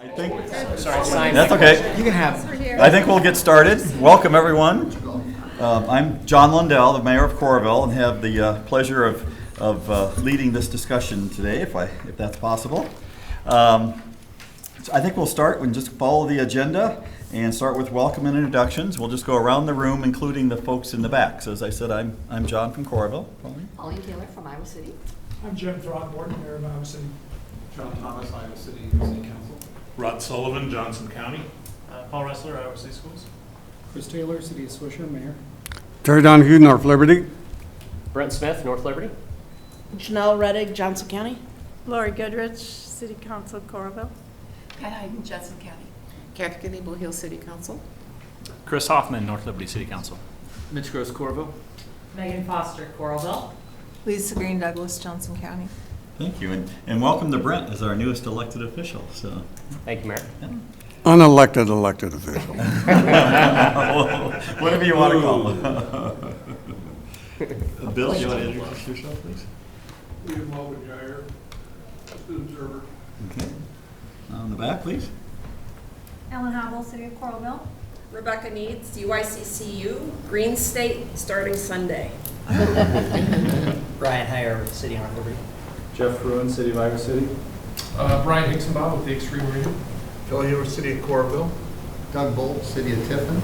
I think Sorry, that's okay. You can have. I think we'll get started. Welcome, everyone. I'm John Lundell, the mayor of Coralville, and have the pleasure of leading this discussion today, if that's possible. So I think we'll start and just follow the agenda and start with welcome and introductions. We'll just go around the room, including the folks in the back. So as I said, I'm John from Coralville. Pauline Taylor from Iowa City. I'm Jim Throckmorton, mayor of Iowa City. John Thomas, Iowa City Council. Rod Sullivan, Johnson County. Paul Ressler, Iowa City Schools. Chris Taylor, City of Swisher, mayor. Terry Donahue, North Liberty. Brent Smith, North Liberty. Janelle Reddick, Johnson County. Lori Goodrich, City Council, Coralville. Pat Hayden, Judson County. Catherine Blue Hill City Council. Chris Hoffman, North Liberty City Council. Mitch Gross, Coralville. Megan Foster, Coralville. Lisa Green Douglas, Johnson County. Thank you, and welcome to Brent as our newest elected official. So, Thank you, Mayor. Unelected elected official. whatever you want to call him. Bill, you want to introduce yourself, please? Liam Logan-Geyer, Student Observer. Okay. On the back, please. Ellen Howell, City of Coralville. Rebecca Needs, UICCU, Green State, starting Sunday. Brian Heyer, City of North Liberty. Jeff Fruin, City of Iowa City. Brian Hicksonbaugh with the Xtream region. Phil Hewer, City of Coralville. Doug Bolt, City of Tiffin.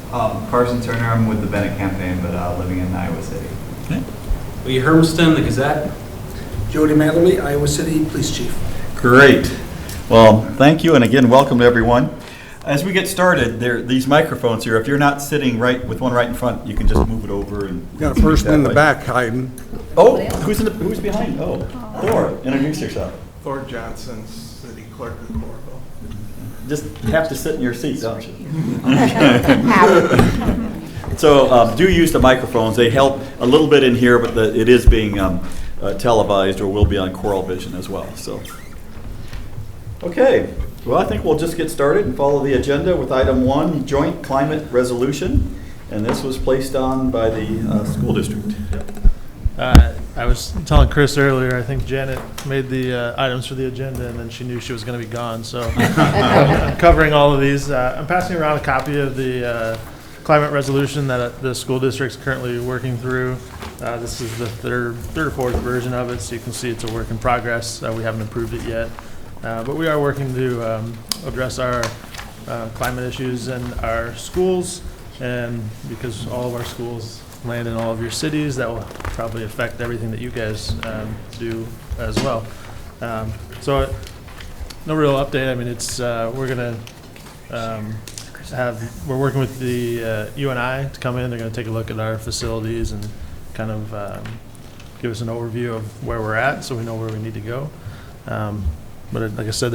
Carson Turner, I'm with the Bennett campaign, but living in Iowa City. Okay. Lee Hermston, the Gazette. Jody Matherly, Iowa City Police Chief. Great. Well, thank you, and again, welcome to everyone. As we get started, these microphones here, if you're not sitting with one right in front, you can just move it over and. Got a person in the back hiding. Oh, who's behind? Oh, Thor, introduce yourself. Thor Johnson, City Clerk of Coralville. Just have to sit in your seat, don't you? So do use the microphones. They help a little bit in here, but it is being televised or will be on Coral Vision as well. So, okay. Well, I think we'll just get started and follow the agenda with item 1, joint climate resolution. And this was placed on by the school district. I was telling Chris earlier, I think Janet made the items for the agenda, and then she knew she was going to be gone. So I'm covering all of these. I'm passing around a copy of the climate resolution that the school district's currently working through. This is the third or fourth version of it, so you can see it's a work in progress. We haven't approved it yet. But we are working to address our climate issues in our schools, and because all of our schools land in all of your cities, that will probably affect everything that you guys do as well. So no real update. I mean, it's we're working with the UNI to come in. They're going to take a look at our facilities and kind of give us an overview of where we're at, so we know where we need to go. But like I said,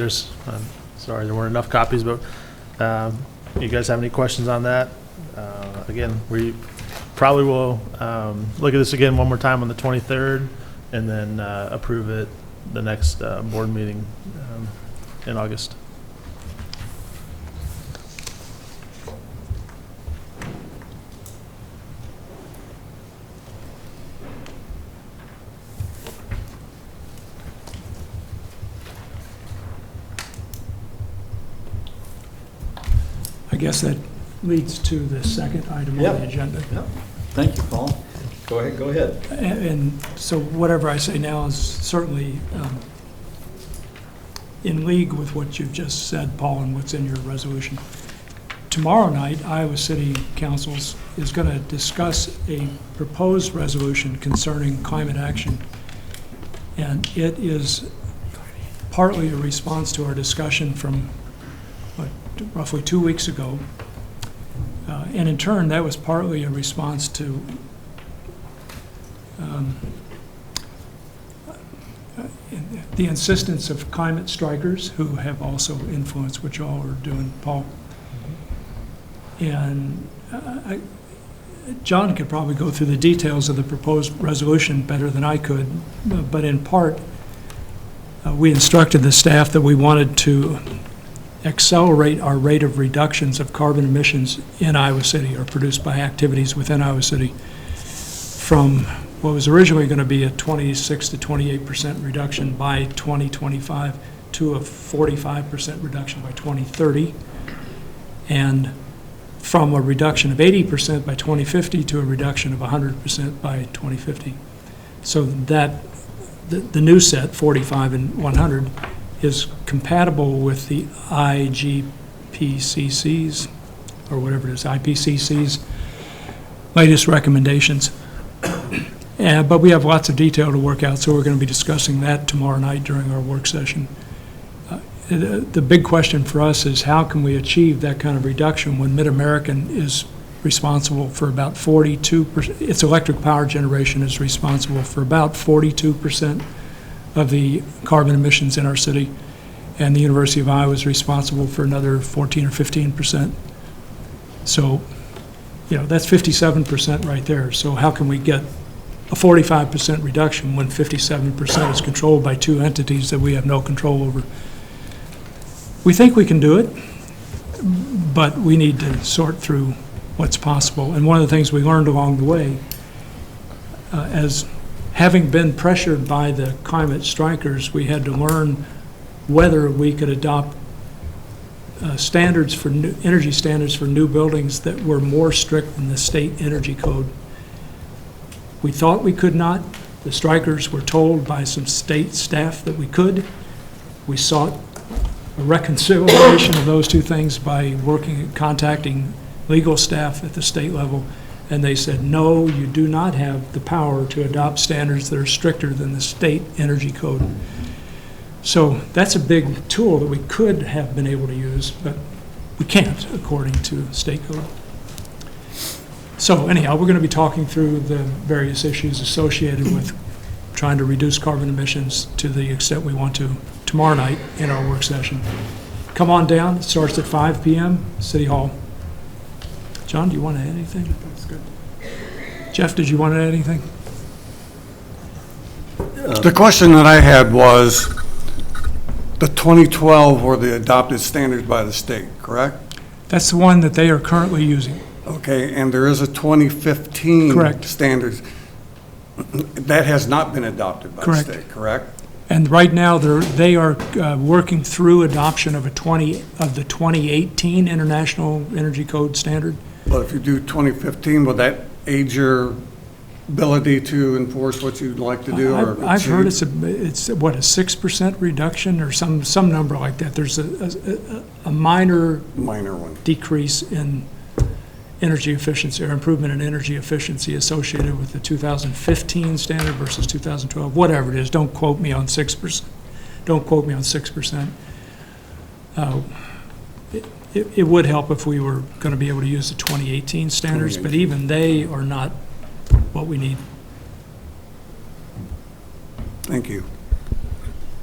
sorry there weren't enough copies, but you guys have any questions on that? Again, we probably will look at this again one more time on the 23rd and then approve it the next board meeting in August. I guess that leads to the second item on the agenda. Yep. Thank you, Paul. Go ahead. And so whatever I say now is certainly in league with what you've just said, Paul, and what's in your resolution. Tomorrow night, Iowa City Council is going to discuss a proposed resolution concerning climate action. And it is partly a response to our discussion from roughly 2 weeks ago. And in turn, that was partly a response to the insistence of climate strikers who have also influenced what y'all are doing, Paul. And John could probably go through the details of the proposed resolution better than I could, but in part, we instructed the staff that we wanted to accelerate our rate of reductions of carbon emissions in Iowa City, or produced by activities within Iowa City, from what was originally going to be a 26 to 28% reduction by 2025 to a 45% reduction by 2030, and from a reduction of 80% by 2050 to a reduction of 100% by 2050. So that the new set, 45 and 100, is compatible with the IGPCC's, or whatever it is, IPCC's latest recommendations. But we have lots of detail to work out, so we're going to be discussing that tomorrow night during our work session. The big question for us is how can we achieve that kind of reduction when Mid-American is responsible for about 42%, its electric power generation is responsible for about 42% of the carbon emissions in our city, and the University of Iowa is responsible for another 14 or 15%. So, that's 57% right there. So how can we get a 45% reduction when 57% is controlled by two entities that we have no control over? We think we can do it, but we need to sort through what's possible. And one of the things we learned along the way, as having been pressured by the climate strikers, we had to learn whether we could adopt energy standards for new buildings that were more strict than the state energy code. We thought we could not. The strikers were told by some state staff that we could. We sought a reconciliation of those two things by contacting legal staff at the state level, and they said, no, you do not have the power to adopt standards that are stricter than the state energy code. So that's a big tool that we could have been able to use, but we can't according to state code. So anyhow, we're going to be talking through the various issues associated with trying to reduce carbon emissions to the extent we want to tomorrow night in our work session. Come on down. It starts at 5 p.m. City Hall. John, do you want to add anything? That's good. Jeff, did you want to add anything? The question that I had was, the 2012 were the adopted standards by the state, correct? That's the one that they are currently using. Okay, and there is a 2015 Correct. standards. That has not been adopted by Correct. the state, correct? And right now, they are working through adoption of the 2018 International Energy Code standard. But if you do 2015, will that aid your ability to enforce what you'd like to do? I've heard it's what, a 6% reduction or some number like that. There's a minor one decrease in energy efficiency or improvement in energy efficiency associated with the 2015 standard versus 2012, whatever it is. Don't quote me on 6%. Don't quote me on 6%. It would help if we were going to be able to use the 2018 standards, but even they are not what we need. Thank you.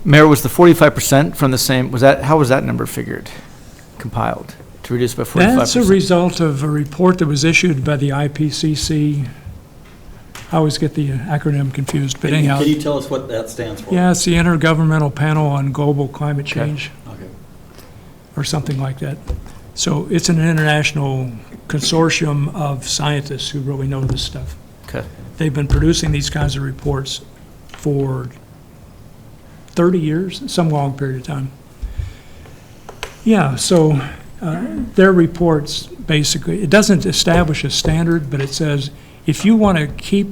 Mayor, was the 45% from the same, how was that number figured, compiled, to reduce by 45%? That's a result of a report that was issued by the IPCC. I always get the acronym confused, but anyhow. Can you tell us what that stands for? Yeah, it's the Intergovernmental Panel on Global Climate Change. Okay. Or something like that. So it's an international consortium of scientists who really know this stuff. Okay. They've been producing these kinds of reports for 30 years, some long period of time. Yeah, so their reports basically, it doesn't establish a standard, but it says if you want to keep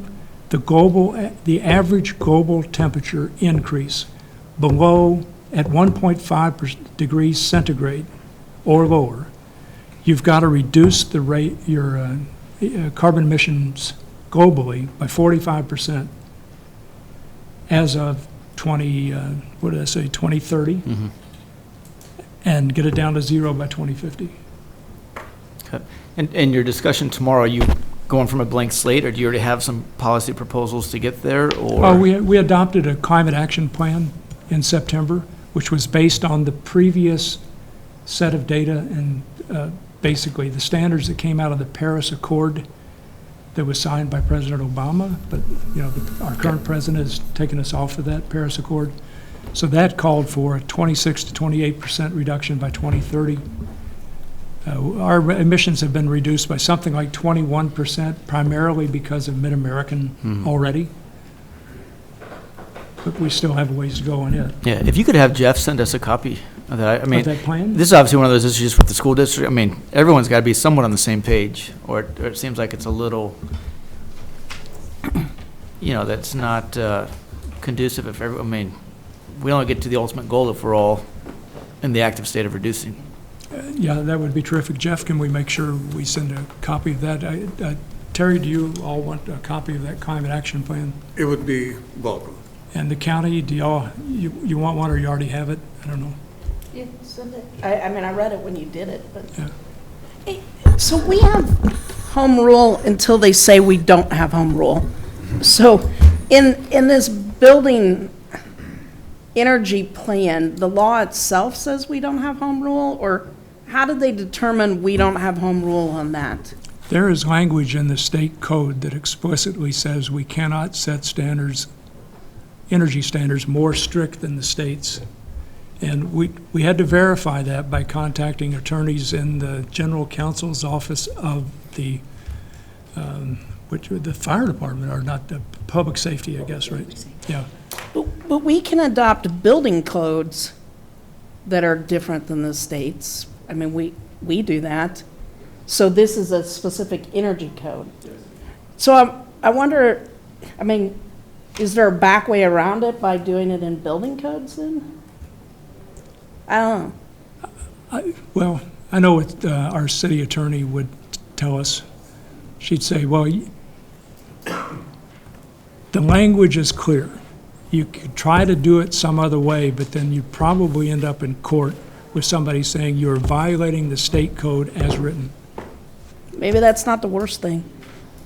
the average global temperature increase below at 1.5 degrees centigrade or lower, you've got to reduce the rate, your carbon emissions globally by 45% as of 2030, Mm-hmm. and get it down to zero by 2050. Okay. And your discussion tomorrow, are you going from a blank slate, or do you already have some policy proposals to get there? Or We adopted a climate action plan in September, which was based on the previous set of data and basically the standards that came out of the Paris Accord that was signed by President Obama, but our current president has taken us off of that Paris Accord. So that called for a 26 to 28% reduction by 2030. Our emissions have been reduced by something like 21%, primarily because of Mid-American already. but we still have a ways to go on it. Yeah, if you could have Jeff send us a copy of that. I mean, Of that plan? this is obviously one of those issues with the school district. I mean, everyone's got to be somewhat on the same page, or it seems like it's a little, that's not conducive if everyone, I mean, we only get to the ultimate goal if we're all in the active state of reducing. Yeah, that would be terrific. Jeff, can we make sure we send a copy of that? Terry, do you all want a copy of that climate action plan? It would be welcome. And the county, do y'all, you want one or you already have it? I don't know. Yeah, send it. I mean, I read it when you did it, but. Yeah. Hey, so we have home rule until they say we don't have home rule. So in this building energy plan, the law itself says we don't have home rule, or how did they determine we don't have home rule on that? There is language in the state code that explicitly says we cannot set standards, energy standards, more strict than the states. And we had to verify that by contacting attorneys in the general counsel's office of the, the fire department, or not, the public safety, I guess, right? Yeah. But we can adopt building codes that are different than the states. I mean, we do that. So this is a specific energy code. So I wonder, I mean, is there a back way around it by doing it in building codes then? I don't know. Well, I know what our city attorney would tell us. She'd say, well, the language is clear. You could try to do it some other way, but then you probably end up in court with somebody saying you're violating the state code as written. Maybe that's not the worst thing,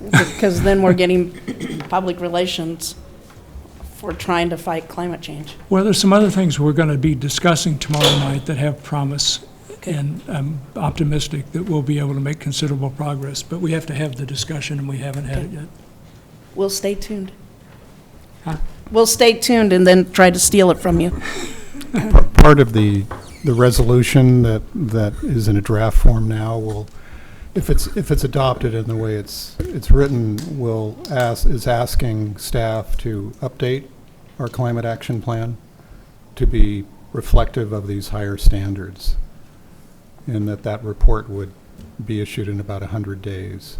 because then we're getting public relations for trying to fight climate change. Well, there's some other things we're going to be discussing tomorrow night that have promise, and I'm optimistic that we'll be able to make considerable progress, but we have to have the discussion, and we haven't had it yet. We'll stay tuned. Huh? We'll stay tuned and then try to steal it from you. Part of the resolution that is in a draft form now will, if it's adopted in the way it's written, is asking staff to update our climate action plan to be reflective of these higher standards, and that report would be issued in about 100 days.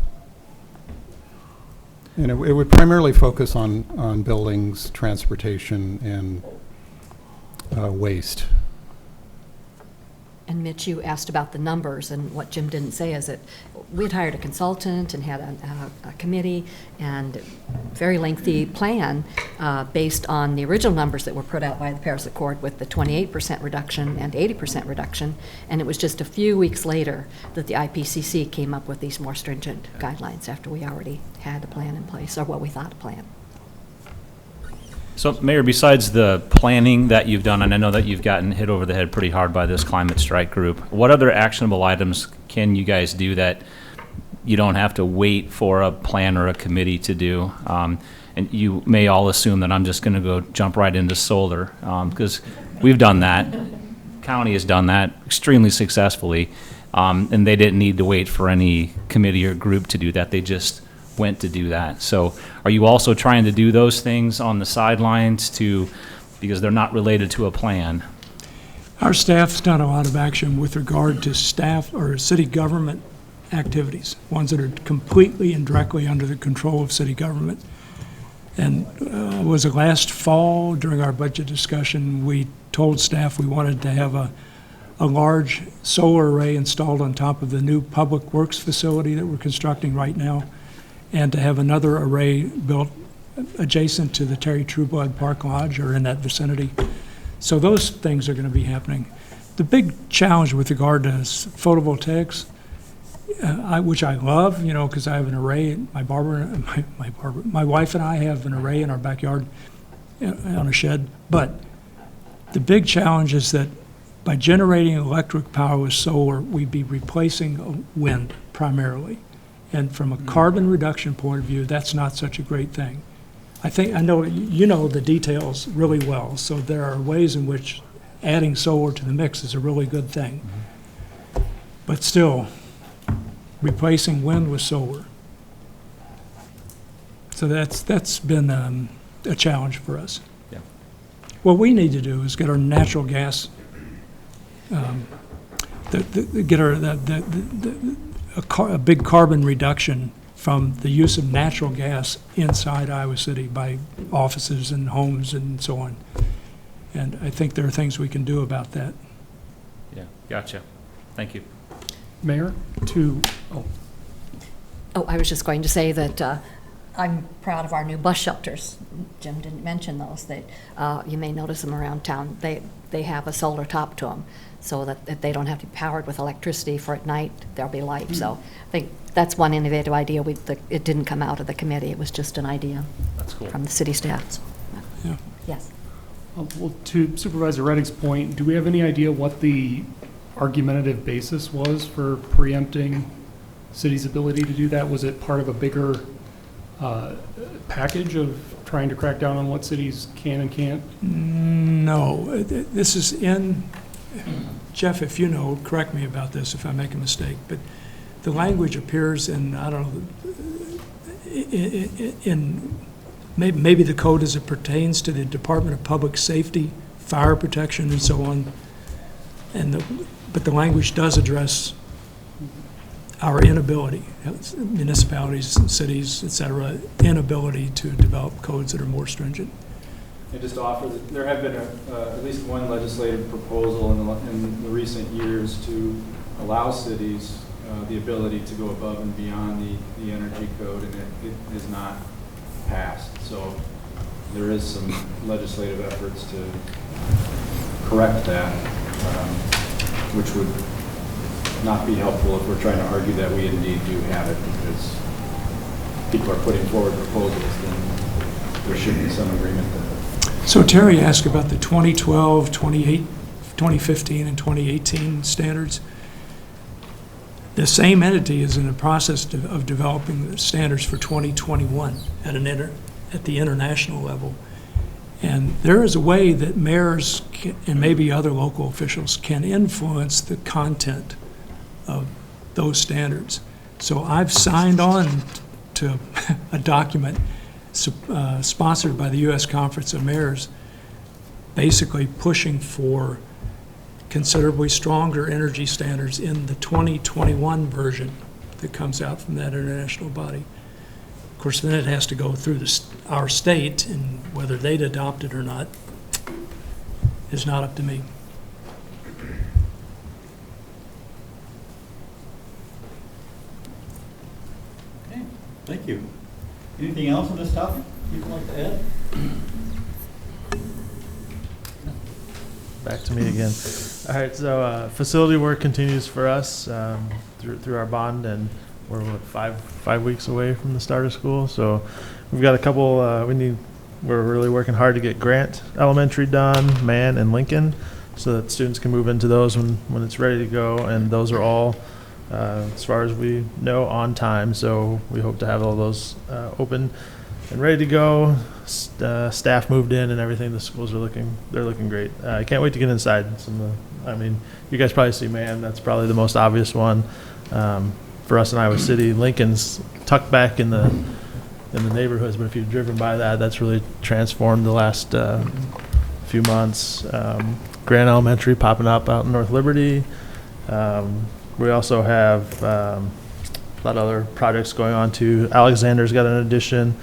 And it would primarily focus on buildings, transportation, and waste. And Mitch, you asked about the numbers, and what Jim didn't say is that we'd hired a consultant and had a committee and very lengthy plan based on the original numbers that were put out by the Paris Accord with the 28% reduction and 80% reduction. And it was just a few weeks later that the IPCC came up with these more stringent guidelines after we already had a plan in place, or what we thought a plan. So, Mayor, besides the planning that you've done, and I know that you've gotten hit over the head pretty hard by this climate strike group, what other actionable items can you guys do that you don't have to wait for a plan or a committee to do? And you may all assume that I'm just going to go jump right into solar, because we've done that. County has done that extremely successfully, and they didn't need to wait for any committee or group to do that. They just went to do that. So are you also trying to do those things on the sidelines because they're not related to a plan? Our staff's done a lot of action with regard to staff or city government activities, ones that are completely and directly under the control of city government. And was it last fall during our budget discussion, we told staff we wanted to have a large solar array installed on top of the new public works facility that we're constructing right now, and to have another array built adjacent to the Terry Trueblood Park Lodge or in that vicinity. So those things are going to be happening. The big challenge with regard to photovoltaics, which I love, because I have an array. My wife and I have an array in our backyard on a shed. But the big challenge is that by generating electric power with solar, we'd be replacing wind primarily. And from a carbon reduction point of view, that's not such a great thing. I know you know the details really well, so there are ways in which adding solar to the mix is a really good thing. But still, replacing wind with solar. So that's been a challenge for us. Yeah. what we need to do is get our natural gas, get our, a big carbon reduction from the use of natural gas inside Iowa City by offices and homes and so on. And I think there are things we can do about that. Yeah, gotcha. Thank you. Mayor, Oh, I was just going to say that I'm proud of our new bus shelters. Jim didn't mention those. You may notice them around town. They have a solar top to them, so that they don't have to be powered with electricity for at night. There'll be light. So I think that's one innovative idea. It didn't come out of the committee. It was just an idea. That's cool. From the city staff. Yeah. Yes. well, to Supervisor Reddick's point, do we have any idea what the argumentative basis was for preempting city's ability to do that? Was it part of a bigger package of trying to crack down on what cities can and can't? No, this is in, Jeff, if you know, correct me about this if I make a mistake, but the language appears in, I don't know, in maybe the code as it pertains to the Department of Public Safety, fire protection and so on, but the language does address our inability, municipalities, cities, et cetera, inability to develop codes that are more stringent. And just to offer that there have been at least one legislative proposal in the recent years to allow cities the ability to go above and beyond the energy code, and it has not passed. So there is some legislative efforts to correct that, which would not be helpful if we're trying to argue that we indeed do have it, because people are putting forward proposals, then there should be some agreement there. So Terry asked about the 2012, 2015, and 2018 standards. The same entity is in the process of developing the standards for 2021 at the international level. And there is a way that mayors and maybe other local officials can influence the content of those standards. So I've signed on to a document sponsored by the U.S. Conference of Mayors, basically pushing for considerably stronger energy standards in the 2021 version that comes out from that international body. Of course, then it has to go through our state, and whether they'd adopt it or not is not up to me. Okay, thank you. Anything else on this topic you'd like to add? Back to me again. All right, so facility work continues for us through our bond, and we're what, five weeks away from the start of school. So we've got a couple. We're really working hard to get Grant Elementary done, Mann, and Lincoln, so that students can move into those when it's ready to go. And those are all, as far as we know, on time. So we hope to have all those open and ready to go. Staff moved in and everything. The schools are looking great. I can't wait to get inside. You guys probably see Mann. That's probably the most obvious one for us in Iowa City. Lincoln's tucked back in the neighborhoods, but if you've driven by that's really transformed the last few months. Grand Elementary popping up out in North Liberty. We also have a lot of other projects going on too. Alexander's got an addition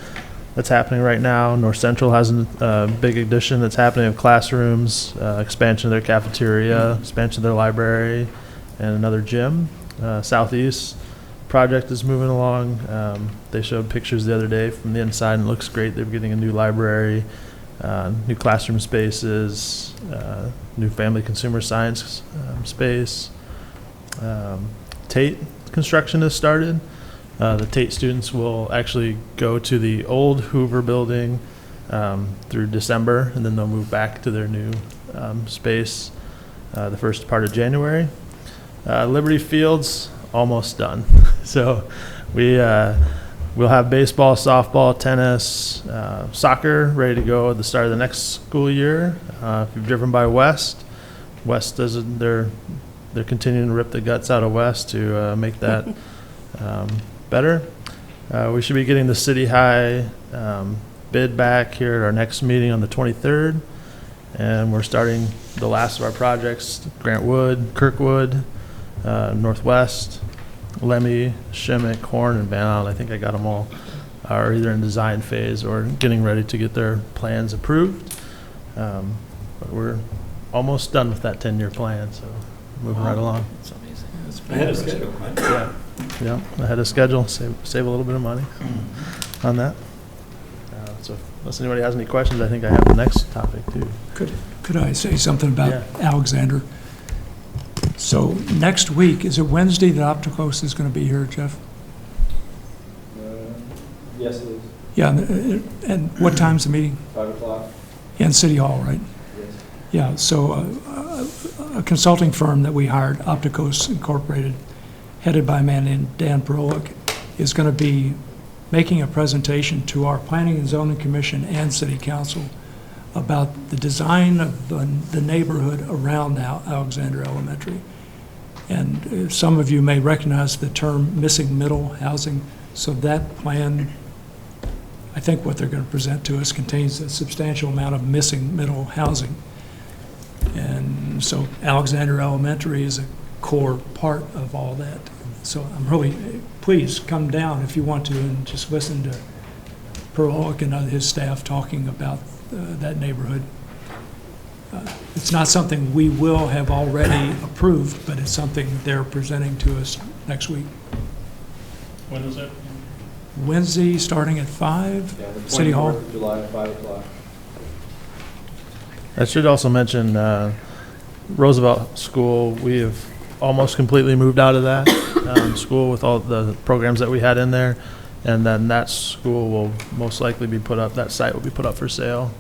that's happening right now. North Central has a big addition that's happening of classrooms, expansion of their cafeteria, expansion of their library, and another gym. Southeast project is moving along. They showed pictures the other day from the inside, and it looks great. They're getting a new library, new classroom spaces, new family consumer science space. Tate construction has started. The Tate students will actually go to the old Hoover building through December, and then they'll move back to their new space the first part of January. Liberty Field's almost done. So we'll have baseball, softball, tennis, soccer ready to go at the start of the next school year. If you've driven by West they're continuing to rip the guts out of West to make that better. We should be getting the City High bid back here at our next meeting on the 23rd. And we're starting the last of our projects, Grant Wood, Kirkwood, Northwest, Lemmy, Shimmick, Horn, and Van Allen. I think I got them all, are either in design phase or getting ready to get their plans approved. But we're almost done with that 10-year plan, so moving right along. It's amazing. Ahead of schedule, right? Yeah, ahead of schedule, save a little bit of money on that. So unless anybody has any questions, I think I have the next topic too. Could I say something about Yeah. Alexander? So next week, is it Wednesday that Opticos is going to be here, Jeff? Yes, it is. Yeah, and what time's the meeting? 5 o'clock. In City Hall, right? Yes. Yeah, so a consulting firm that we hired, Opticos Incorporated, headed by a man named Dan Perolick, is going to be making a presentation to our Planning and Zoning Commission and City Council about the design of the neighborhood around Alexander Elementary. And some of you may recognize the term missing middle housing. So that plan, I think what they're going to present to us contains a substantial amount of missing middle housing. And so Alexander Elementary is a core part of all that. So I'm really, please come down if you want to and just listen to Perlock and his staff talking about that neighborhood. It's not something we will have already approved, but it's something they're presenting to us next week. When is it? Wednesday, starting at 5, Yeah, the City Hall. 24th of July at 5 o'clock. I should also mention Roosevelt School. We have almost completely moved out of that school with all the programs that we had in there. And then that school will most likely be put up, that site will be put up for sale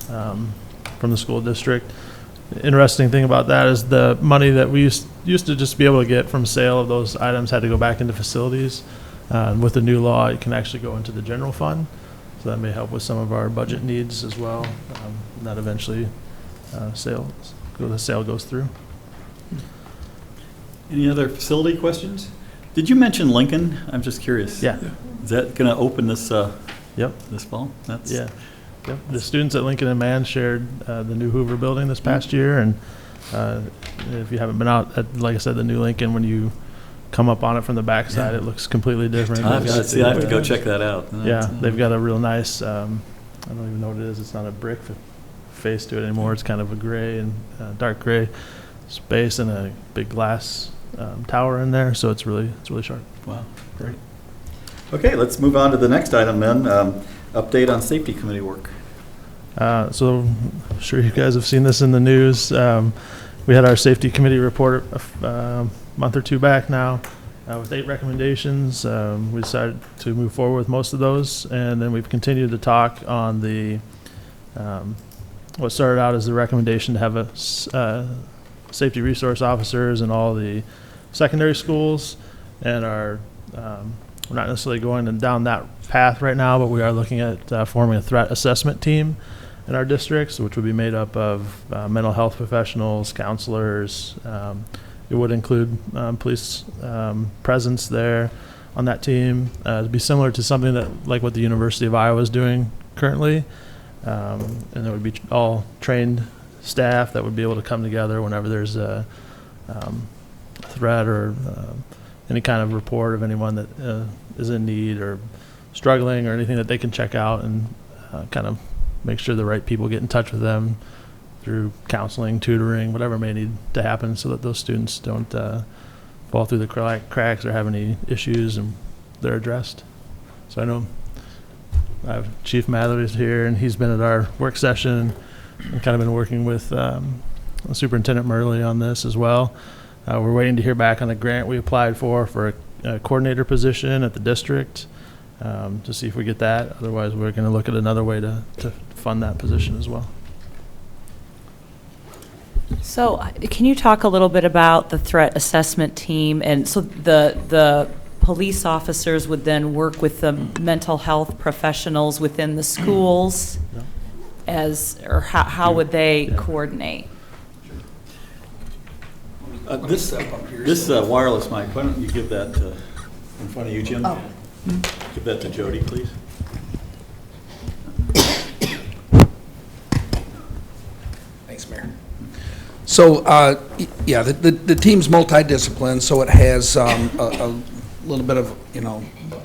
from the school district. Interesting thing about that is the money that we used to just be able to get from sale of those items had to go back into facilities. With the new law, it can actually go into the general fund. So that may help with some of our budget needs as well. And that eventually the sale goes through. Any other facility questions? Did you mention Lincoln? I'm just curious. Yeah. Is that going to open this Yep. this fall? That's Yeah. Yep. The students at Lincoln and Mann shared the new Hoover building this past year. And if you haven't been out at, like I said, the new Lincoln, when you come up on it from the backside, it looks completely different. I have to go check that out. Yeah, they've got a real nice, I don't even know what it is. It's not a brick face to it anymore. It's kind of a gray and dark gray space and a big glass tower in there. So it's really sharp. Wow, great. Okay, let's move on to the next item then. Update on safety committee work. So I'm sure you guys have seen this in the news. We had our safety committee report a month or two back now with 8 recommendations. We decided to move forward with most of those, and then we've continued to talk on the what started out as the recommendation to have a safety resource officers in all the secondary schools, and we're not necessarily going down that path right now, but we are looking at forming a threat assessment team in our districts, which would be made up of mental health professionals, counselors. It would include police presence there on that team. It'd be similar to something that, like what the University of Iowa is doing currently. And there would be all trained staff that would be able to come together whenever there's a threat or any kind of report of anyone that is in need or struggling or anything that they can check out and kind of make sure the right people get in touch with them through counseling, tutoring, whatever may need to happen so that those students don't fall through the cracks or have any issues and they're addressed. So I know I have Chief Mather's here and he's been at our work session and kind of been working with Superintendent Murley on this as well. We're waiting to hear back on a grant we applied for a coordinator position at the district to see if we get that. Otherwise, we're going to look at another way to fund that position as well. So can you talk a little bit about the threat assessment team? And so the police officers would then work with the mental health professionals within the schools or how would they coordinate? This wireless mic, why don't you give that in front of you, Jim? Oh. Give that to Jody, please. So, yeah, the team's multidisciplined, so it has a little bit of,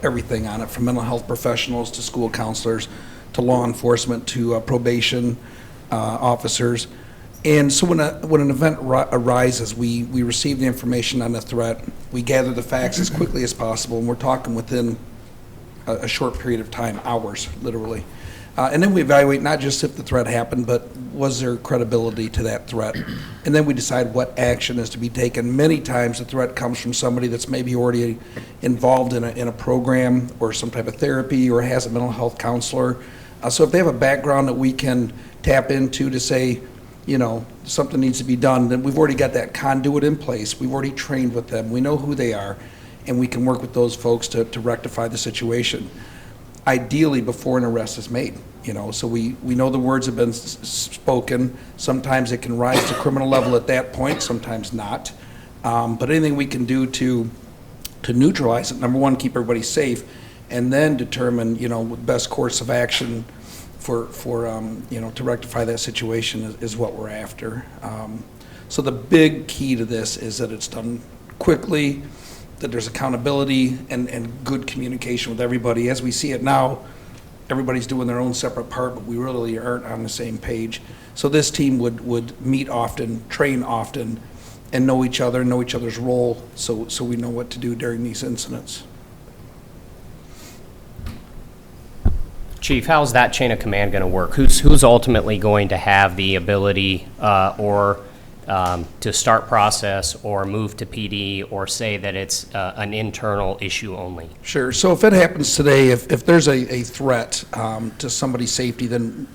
everything on it, from mental health professionals to school counselors to law enforcement to probation officers. And so when an event arises, we receive the information on the threat, we gather the facts as quickly as possible, and we're talking within a short period of time, hours, literally. And then we evaluate not just if the threat happened, but was there credibility to that threat? And then we decide what action is to be taken. Many times the threat comes from somebody that's maybe already involved in a program or some type of therapy or has a mental health counselor. So if they have a background that we can tap into to say, something needs to be done, then we've already got that conduit in place. We've already trained with them. We know who they are, and we can work with those folks to rectify the situation. Ideally, before an arrest is made, so we know the words have been spoken. Sometimes it can rise to criminal level at that point, sometimes not. But anything we can do to neutralize it, number one, keep everybody safe, and then determine, the best course of action for to rectify that situation is what we're after. So the big key to this is that it's done quickly, that there's accountability and good communication with everybody. As we see it now, everybody's doing their own separate part, but we really aren't on the same page. So this team would meet often, train often, and know each other, know each other's role, so we know what to do during these incidents. Chief, how's that chain of command going to work? Who's ultimately going to have the ability to start process or move to PD or say that it's an internal issue only? Sure. So if it happens today, if there's a threat to somebody's safety, then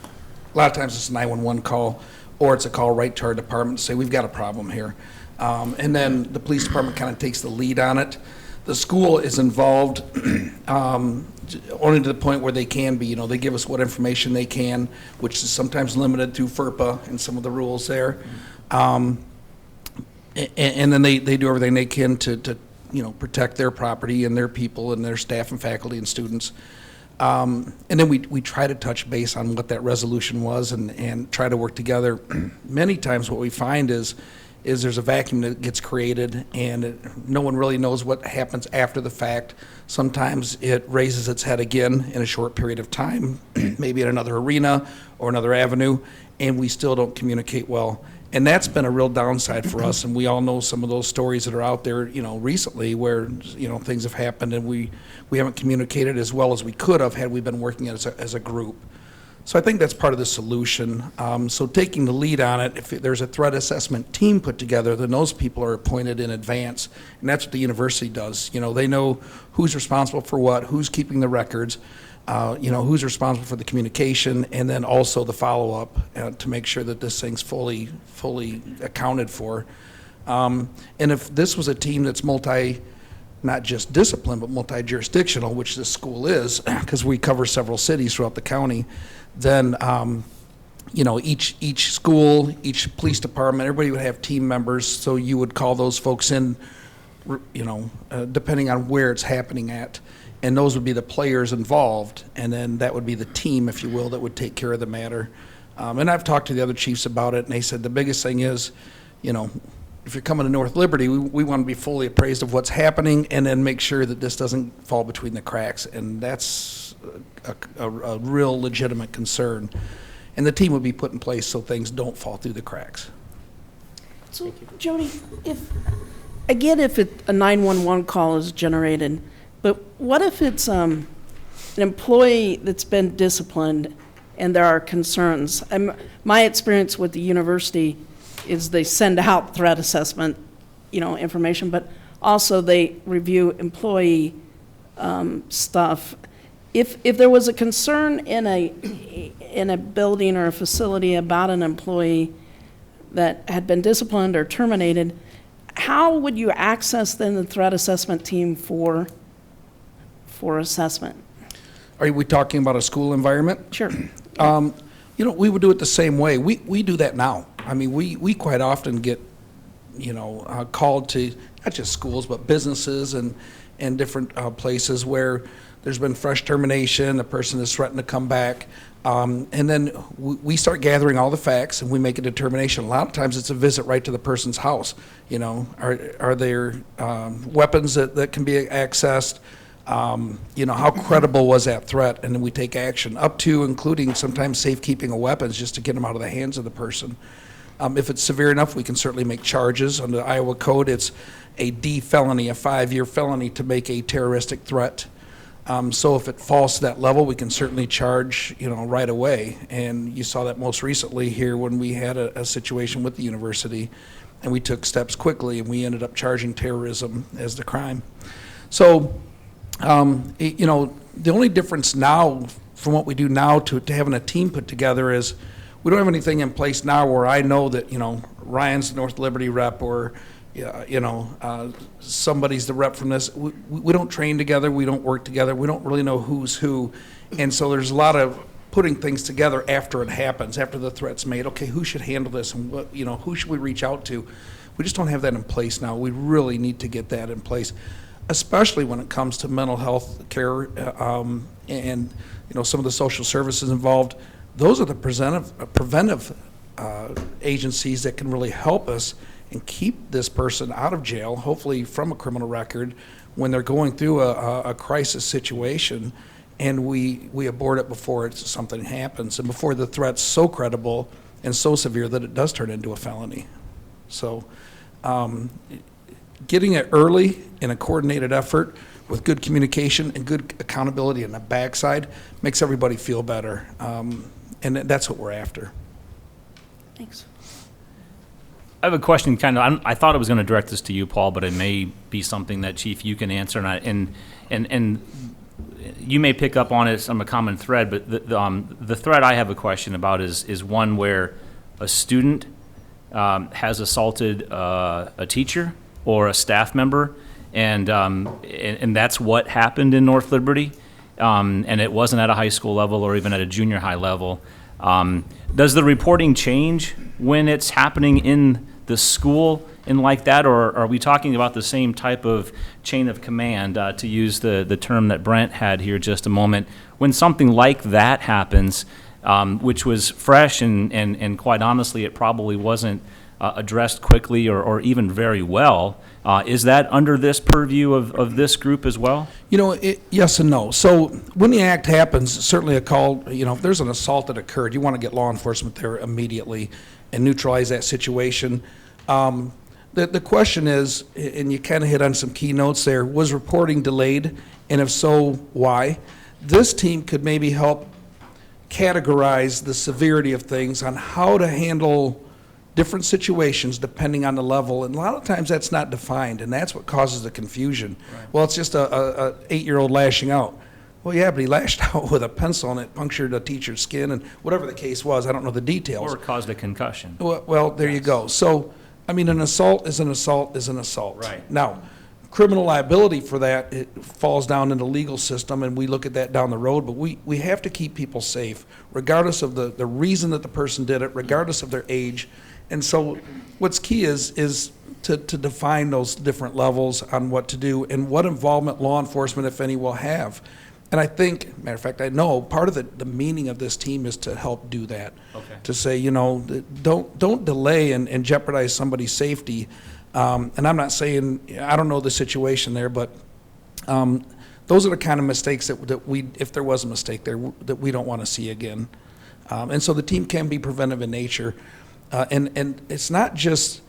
a lot of times it's a 911 call, or it's a call right to our department to say, we've got a problem here. And then the police department kind of takes the lead on it. The school is involved only to the point where they can be. They give us what information they can, which is sometimes limited through FERPA and some of the rules there. And then they do everything they can to protect their property and their people and their staff and faculty and students. And then we try to touch base on what that resolution was and try to work together. Many times what we find is there's a vacuum that gets created, and no one really knows what happens after the fact. Sometimes it raises its head again in a short period of time, maybe in another arena or another avenue, and we still don't communicate well. And that's been a real downside for us, and we all know some of those stories that are out there, recently where, things have happened and we haven't communicated as well as we could have had we been working as a group. So I think that's part of the solution. So taking the lead on it, if there's a threat assessment team put together, then those people are appointed in advance, and that's what the university does. They know who's responsible for what, who's keeping the records, who's responsible for the communication, and then also the follow-up to make sure that this thing's fully accounted for. And if this was a team that's not just discipline, but multi-jurisdictional, which this school is, because we cover several cities throughout the county, then each school, each police department, everybody would have team members, so you would call those folks in, depending on where it's happening at, and those would be the players involved, and then that would be the team, if you will, that would take care of the matter. And I've talked to the other chiefs about it, and they said the biggest thing is, if you're coming to North Liberty, we want to be fully appraised of what's happening and then make sure that this doesn't fall between the cracks. And that's a real legitimate concern. And the team would be put in place so things don't fall through the cracks. So, Jody, if a 911 call is generated, but what if it's an employee that's been disciplined and there are concerns? My experience with the university is they send out threat assessment, information, but also they review employee stuff. If there was a concern in a building or a facility about an employee that had been disciplined or terminated, how would you access then the threat assessment team for assessment? Are we talking about a school environment? Sure. We would do it the same way. We do that now. I mean, we quite often get, called to not just schools, but businesses and different places where there's been fresh termination, the person is threatened to come back. And then we start gathering all the facts and we make a determination. A lot of times it's a visit right to the person's house. You know, are there weapons that can be accessed? You know, how credible was that threat? And then we take action, up to including sometimes safekeeping of weapons just to get them out of the hands of the person. If it's severe enough, we can certainly make charges. Under the Iowa Code, it's a D felony, a 5-year felony to make a terroristic threat. So if it falls to that level, we can certainly charge, you know, right away. And you saw that most recently here when we had a situation with the university, and we took steps quickly, and we ended up charging terrorism as the crime. So, you know, the only difference now from what we do now to having a team put together is we don't have anything in place now where I know that, you know, Ryan's the North Liberty rep, or you know, somebody's the rep from this. We don't train together. We don't work together. We don't really know who's who. And so there's a lot of putting things together after it happens, after the threat's made. Okay, who should handle this, and what, you know, who should we reach out to? We just don't have that in place now. We really need to get that in place, especially when it comes to mental health care and, you know, some of the social services involved. Those are the preventive agencies that can really help us and keep this person out of jail, hopefully from a criminal record, when they're going through a crisis situation, and we abort it before something happens, and before the threat's so credible and so severe that it does turn into a felony. So getting it early in a coordinated effort with good communication and good accountability on the backside makes everybody feel better, and that's what we're after. Thanks. I have a question, kind of. I thought I was going to direct this to you, Paul, but it may be something that, Chief, you can answer. And you may pick up on it as a common thread. But the thread I have a question about is one where a student has assaulted a teacher or a staff member, and that's what happened in North Liberty, and it wasn't at a high school level or even at a junior high level. Does the reporting change when it's happening in the school and like that, or are we talking about the same type of chain of command, to use the term that Brent had here just a moment, when something like that happens, which was fresh and quite honestly it probably wasn't addressed quickly or even very well. Is that under this purview of this group as well? You know, yes and no. So when the act happens, certainly a call, you know, if there's an assault that occurred, you want to get law enforcement there immediately and neutralize that situation. The question is, and you kind of hit on some key notes there, was reporting delayed? And if so, why? This team could maybe help categorize the severity of things on how to handle different situations depending on the level, and a lot of times that's not defined, and that's what causes the confusion. Right. Well, it's just a 8-year-old lashing out. Well, yeah, but he lashed out with a pencil and it punctured a teacher's skin, and whatever the case was, I don't know the details. Or caused a concussion. Well, there you go. So, I mean, an assault is an assault is an assault. Right. Now, criminal liability for that, it falls down in the legal system, and we look at that down the road, but we have to keep people safe, regardless of the reason that the person did it, regardless of their age. And so what's key is to define those different levels on what to do and what involvement law enforcement, if any, will have. And I think, matter of fact, I know part of the meaning of this team is to help do that. Okay. To say, you know, don't delay and jeopardize somebody's safety. And I'm not saying, I don't know the situation there, but those are the kind of mistakes that we, if there was a mistake there, that we don't want to see again. And so the team can be preventive in nature. And it's not just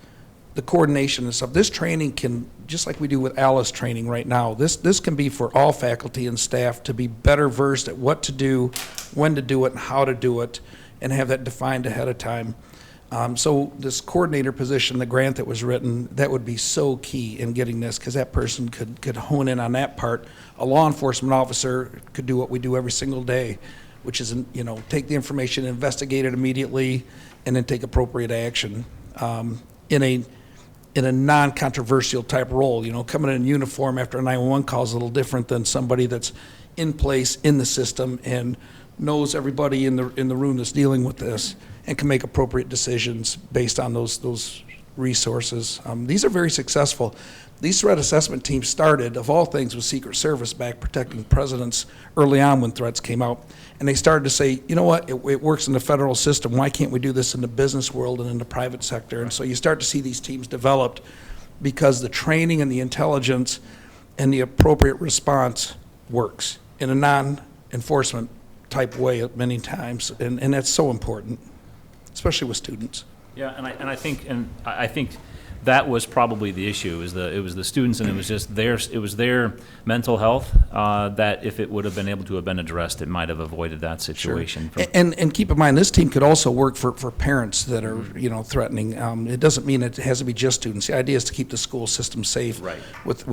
the coordination and stuff. This training can, just like we do with Alice training right now, this can be for all faculty and staff to be better versed at what to do, when to do it, and how to do it, and have that defined ahead of time. So this coordinator position, the grant that was written, that would be so key in getting this, because that person could hone in on that part. A law enforcement officer could do what we do every single day, which is, you know, take the information, investigate it immediately, and then take appropriate action in a non-controversial type role. You know, coming in uniform after a 911 call is a little different than somebody that's in place in the system and knows everybody in the room that's dealing with this and can make appropriate decisions based on those resources. These are very successful. These threat assessment teams started, of all things, with Secret Service back protecting presidents early on when threats came out. And they started to say, you know what, it works in the federal system. Why can't we do this in the business world and in the private sector? And so you start to see these teams developed because the training and the intelligence and the appropriate response works in a non-enforcement type way many times. And that's so important, especially with students. Yeah, and I think that was probably the issue. It was the students, and it was just their mental health that if it would have been able to have been addressed, it might have avoided that situation. Sure. And keep in mind, this team could also work for parents that are threatening. It doesn't mean it has to be just students. The idea is to keep the school system safe. Right. With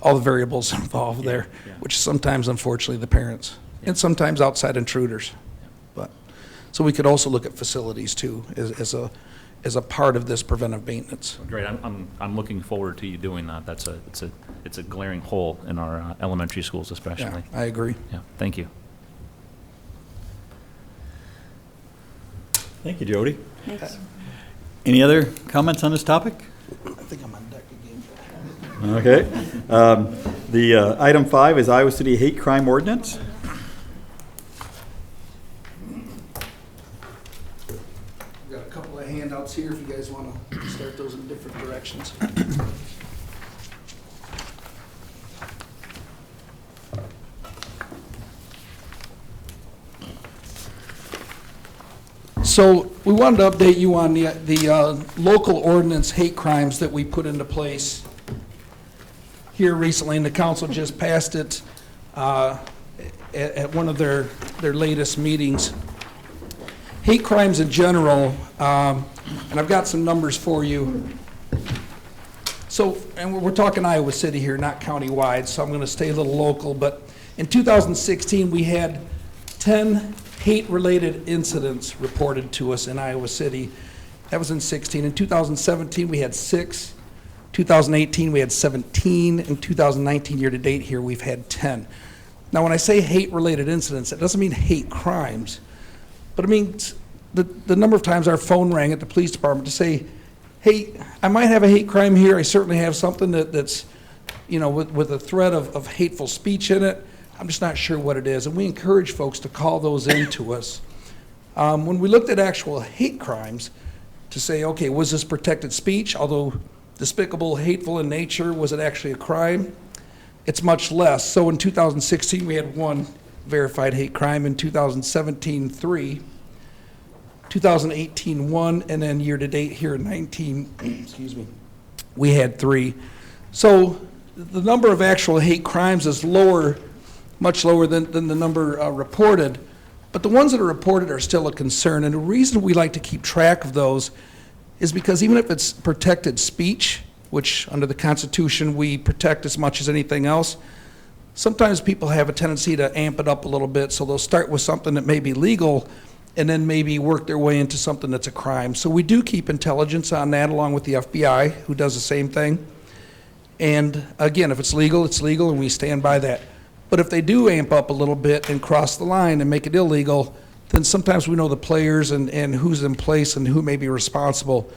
all the variables involved there, which sometimes, unfortunately, the parents and sometimes outside intruders. But so we could also look at facilities too as a part of this preventive maintenance. Great. I'm looking forward to you doing that. It's a glaring hole in our elementary schools, especially. Yeah, I agree. Yeah. Thank you. Thank you, Jody. Thanks. Any other comments on this topic? I think I'm on deck again. Okay. The item 5 is Iowa City Hate Crime Ordinance. I've got a couple of handouts here if you guys want to start those in different directions. So we wanted to update you on the local ordinance hate crimes that we put into place here recently, and the council just passed it at one of their latest meetings. Hate crimes in general, and I've got some numbers for you. So, and we're talking Iowa City here, not county-wide, so I'm going to stay a little local, but in 2016, we had 10 hate-related incidents reported to us in Iowa City. That was in 16. In 2017, we had 6. 2018, we had 17. In 2019, year-to-date here, we've had 10. Now, when I say hate-related incidents, it doesn't mean hate crimes, but it means the number of times our phone rang at the police department to say, hey, I might have a hate crime here. I certainly have something that's, with a threat of hateful speech in it. I'm just not sure what it is. And we encourage folks to call those in to us. When we looked at actual hate crimes to say, okay, was this protected speech? Although despicable, hateful in nature, was it actually a crime? It's much less. So in 2016, we had 1 verified hate crime. In 2017, 3. 2018, 1. And then year to date here in 19, excuse me, we had 3. So the number of actual hate crimes is lower, much lower than the number reported, but the ones that are reported are still a concern. And the reason we like to keep track of those is because even if it's protected speech, which under the Constitution we protect as much as anything else, sometimes people have a tendency to amp it up a little bit, so they'll start with something that may be legal and then maybe work their way into something that's a crime. So we do keep intelligence on that along with the FBI, who does the same thing. And again, if it's legal, and we stand by that. But if they do amp up a little bit and cross the line and make it illegal, then sometimes we know the players and who's in place and who may be responsible,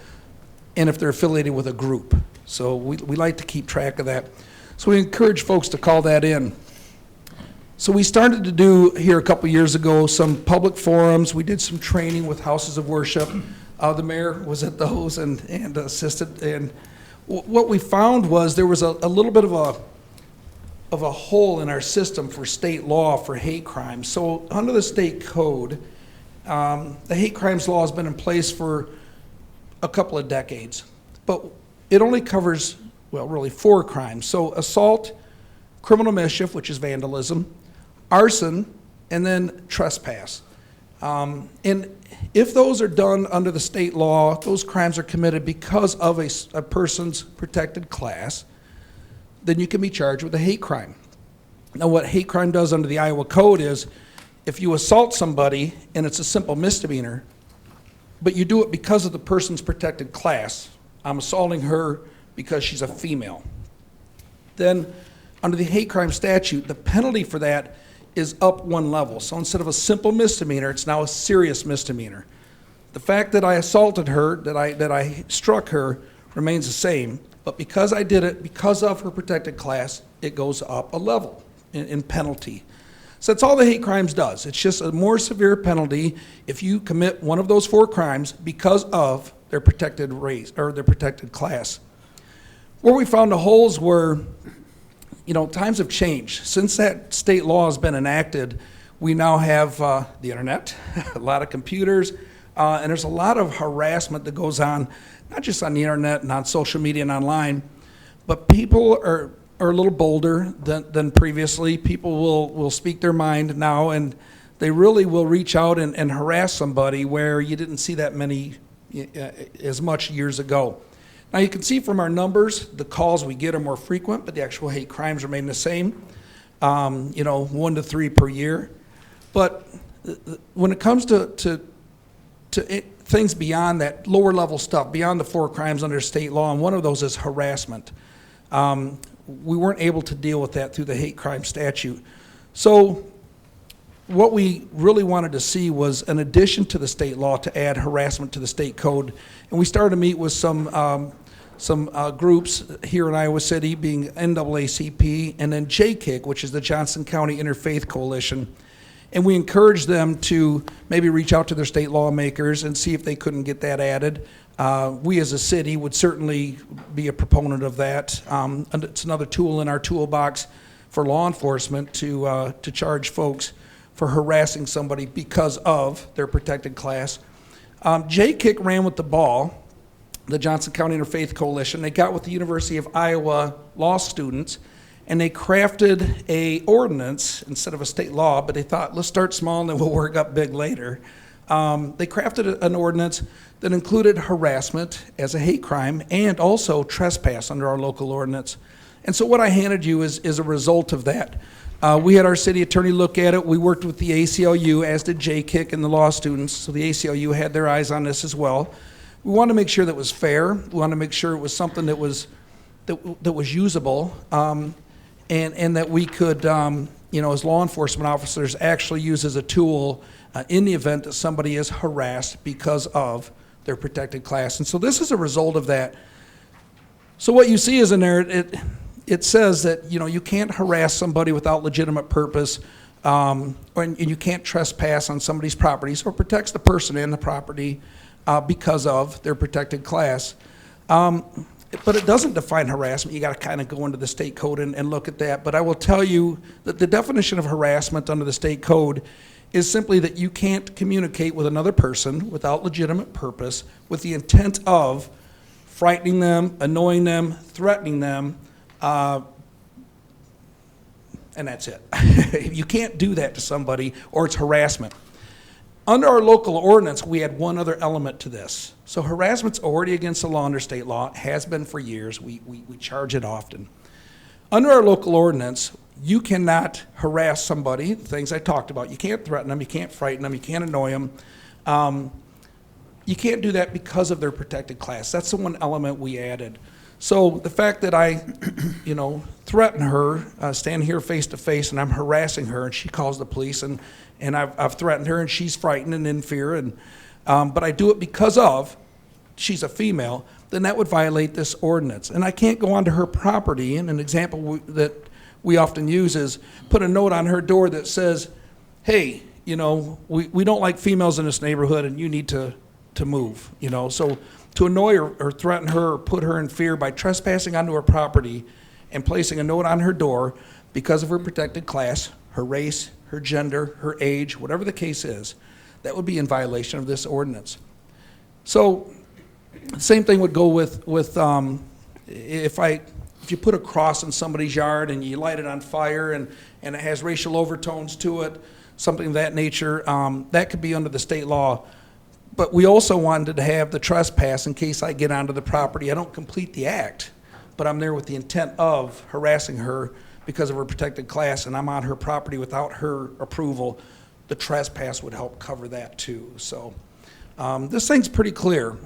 and if they're affiliated with a group. So we like to keep track of that. So we encourage folks to call that in. So we started to do here a couple years ago some public forums. We did some training with houses of worship. The mayor was at those and assisted. And what we found was there was a little bit of a hole in our system for state law for hate crimes. So under the state code, the hate crimes law has been in place for a couple of decades, but it only covers, well, really 4 crimes. So assault, criminal mischief, which is vandalism, arson, and then trespass. And if those are done under the state law, those crimes are committed because of a person's protected class, then you can be charged with a hate crime. Now, what hate crime does under the Iowa Code is if you assault somebody and it's a simple misdemeanor, but you do it because of the person's protected class, I'm assaulting her because she's a female, then under the hate crime statute, the penalty for that is up 1 level. So instead of a simple misdemeanor, it's now a serious misdemeanor. The fact that I assaulted her, that I struck her, remains the same, but because I did it because of her protected class, it goes up a level in penalty. So that's all the hate crimes does. It's just a more severe penalty if you commit one of those 4 crimes because of their protected race or their protected class. Where we found the holes were, times have changed. Since that state law has been enacted, we now have the internet, a lot of computers, and there's a lot of harassment that goes on, not just on the internet and on social media and online, but people are a little bolder than previously. People will speak their mind now, and they really will reach out and harass somebody where you didn't see that many as much years ago. Now you can see from our numbers, the calls we get are more frequent, but the actual hate crimes remain the same, 1 to 3 per year. But when it comes to things beyond that, lower level stuff, beyond the 4 crimes under state law, and one of those is harassment. We weren't able to deal with that through the hate crime statute. So what we really wanted to see was an addition to the state law to add harassment to the state code. And we started to meet with some groups here in Iowa City, being NAACP, and then JKIC, which is the Johnson County Interfaith Coalition. And we encouraged them to maybe reach out to their state lawmakers and see if they couldn't get that added. We as a city would certainly be a proponent of that. And it's another tool in our toolbox for law enforcement to charge folks for harassing somebody because of their protected class. JKIC ran with the ball, the Johnson County Interfaith Coalition. They got with the University of Iowa law students, and they crafted a ordinance instead of a state law, but they thought, let's start small and then we'll work up big later. They crafted an ordinance that included harassment as a hate crime and also trespass under our local ordinance. And so what I handed you is a result of that. We had our city attorney look at it. We worked with the ACLU, as did JKIC and the law students, so the ACLU had their eyes on this as well. We wanted to make sure that it was fair. We wanted to make sure it was something that was usable, and that we could, as law enforcement officers, actually use as a tool in the event that somebody is harassed because of their protected class. And so this is a result of that. So what you see is in there, it says that you can't harass somebody without legitimate purpose, and you can't trespass on somebody's property, so it protects the person and the property because of their protected class. But it doesn't define harassment. You got to kind of go into the state code and look at that. But I will tell you that the definition of harassment under the state code is simply that you can't communicate with another person without legitimate purpose with the intent of frightening them, annoying them, threatening them, and that's it. You can't do that to somebody, or it's harassment. Under our local ordinance, we had one other element to this. So harassment's already against the law under state law. It has been for years. We charge it often. Under our local ordinance, you cannot harass somebody, the things I talked about. You can't threaten them, you can't frighten them, you can't annoy them. You can't do that because of their protected class. That's the one element we added. So the fact that I, threaten her, stand here face to face, and I'm harassing her, and she calls the police, and I've threatened her, and she's frightened and in fear, but I do it because of she's a female, then that would violate this ordinance. And I can't go onto her property, and an example that we often use is put a note on her door that says, hey, we don't like females in this neighborhood, and you need to move, So to annoy or threaten her or put her in fear by trespassing onto her property and placing a note on her door because of her protected class, her race, her gender, her age, whatever the case is, that would be in violation of this ordinance. So the same thing would go with if you put a cross in somebody's yard and you light it on fire and it has racial overtones to it, something of that nature, that could be under the state law. But we also wanted to have the trespass in case I get onto the property. I don't complete the act, but I'm there with the intent of harassing her because of her protected class, and I'm on her property without her approval. The trespass would help cover that too. So this thing's pretty clear.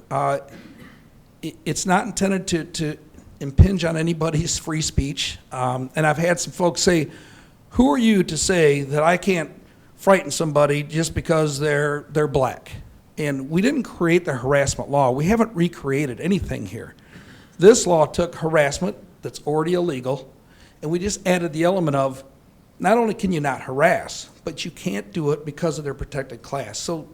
It's not intended to impinge on anybody's free speech. And I've had some folks say, who are you to say that I can't frighten somebody just because they're black? And we didn't create the harassment law. We haven't recreated anything here. This law took harassment that's already illegal, and we just added the element of not only can you not harass, but you can't do it because of their protected class. So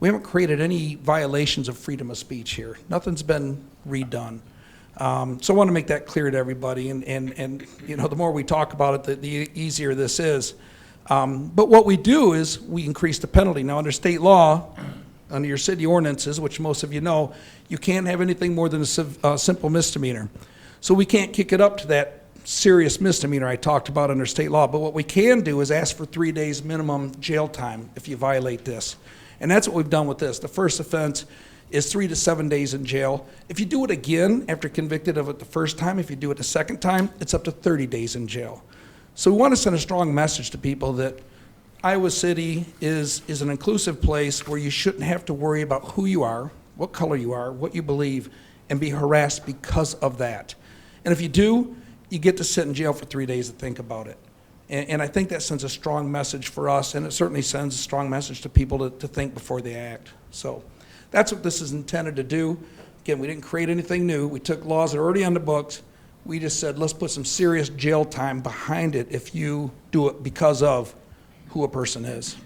we haven't created any violations of freedom of speech here. Nothing's been redone. So I want to make that clear to everybody, and you know, the more we talk about it, the easier this is. But what we do is we increase the penalty. Now, under state law, under your city ordinances, which most of you know, you can't have anything more than a simple misdemeanor. So we can't kick it up to that serious misdemeanor I talked about under state law. But what we can do is ask for 3 days minimum jail time if you violate this. And that's what we've done with this. The first offense is 3 to 7 days in jail. If you do it again after convicted of it the first time, if you do it the second time, it's up to 30 days in jail. So we want to send a strong message to people that Iowa City is an inclusive place where you shouldn't have to worry about who you are, what color you are, what you believe, and be harassed because of that. And if you do, you get to sit in jail for 3 days to think about it. And I think that sends a strong message for us, and it certainly sends a strong message to people to think before they act. So that's what this is intended to do. Again, we didn't create anything new. We took laws that are already on the books. We just said, let's put some serious jail time behind it if you do it because of who a person is.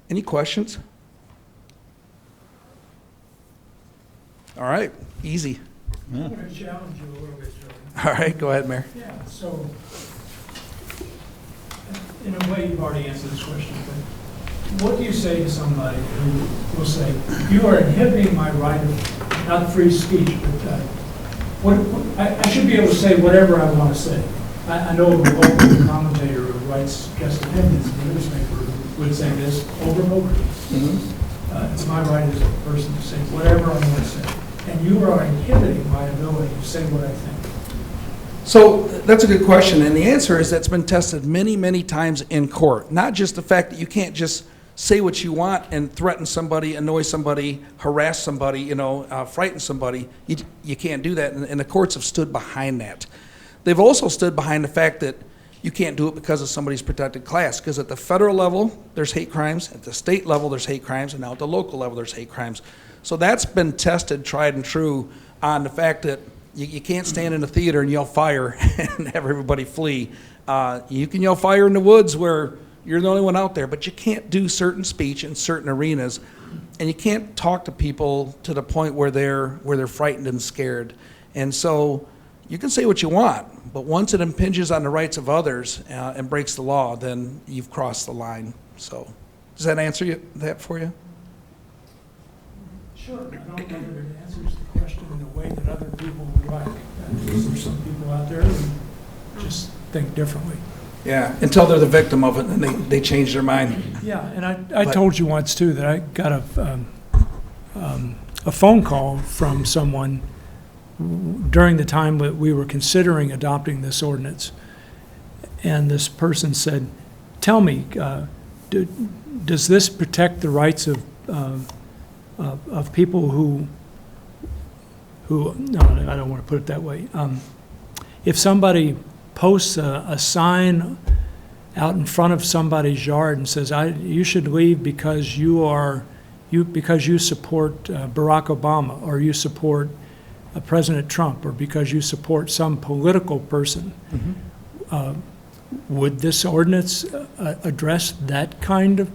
Any questions? All right, easy. I'm going to challenge you a little bit, Joe. All right, go ahead, Mayor. Yeah, so in a way, you've already answered this question, but what do you say to somebody who will say, you are inhibiting my right of, not free speech, but I should be able to say whatever I want to say. I know a local commentator who writes guest opinions in the newspaper would say this over and over again. It's my right as a person to say whatever I want to say. And you are inhibiting my ability to say what I think. So that's a good question, and the answer is that's been tested many, many times in court. Not just the fact that you can't just say what you want and threaten somebody, annoy somebody, harass somebody, frighten somebody. You can't do that, and the courts have stood behind that. They've also stood behind the fact that you can't do it because of somebody's protected class, because at the federal level, there's hate crimes, at the state level, there's hate crimes, and now at the local level, there's hate crimes. So that's been tested, tried and true, on the fact that you can't stand in a theater and yell fire and have everybody flee. You can yell fire in the woods where you're the only one out there, but you can't do certain speech in certain arenas, and you can't talk to people to the point where they're frightened and scared. And so you can say what you want, but once it impinges on the rights of others and breaks the law, then you've crossed the line. So does that answer that for you? Sure. I don't know that it answers the question in a way that other people would like. There's some people out there who just think differently. Yeah, until they're the victim of it, and then they change their mind. Yeah, and I told you once, too, that I got a phone call from someone during the time that we were considering adopting this ordinance. And this person said, tell me, does this protect the rights of people who, no, I don't want to put it that way. If somebody posts a sign out in front of somebody's yard and says, you should leave because because you support Barack Obama, or you support President Trump, or because you support some political person, would this ordinance address that kind of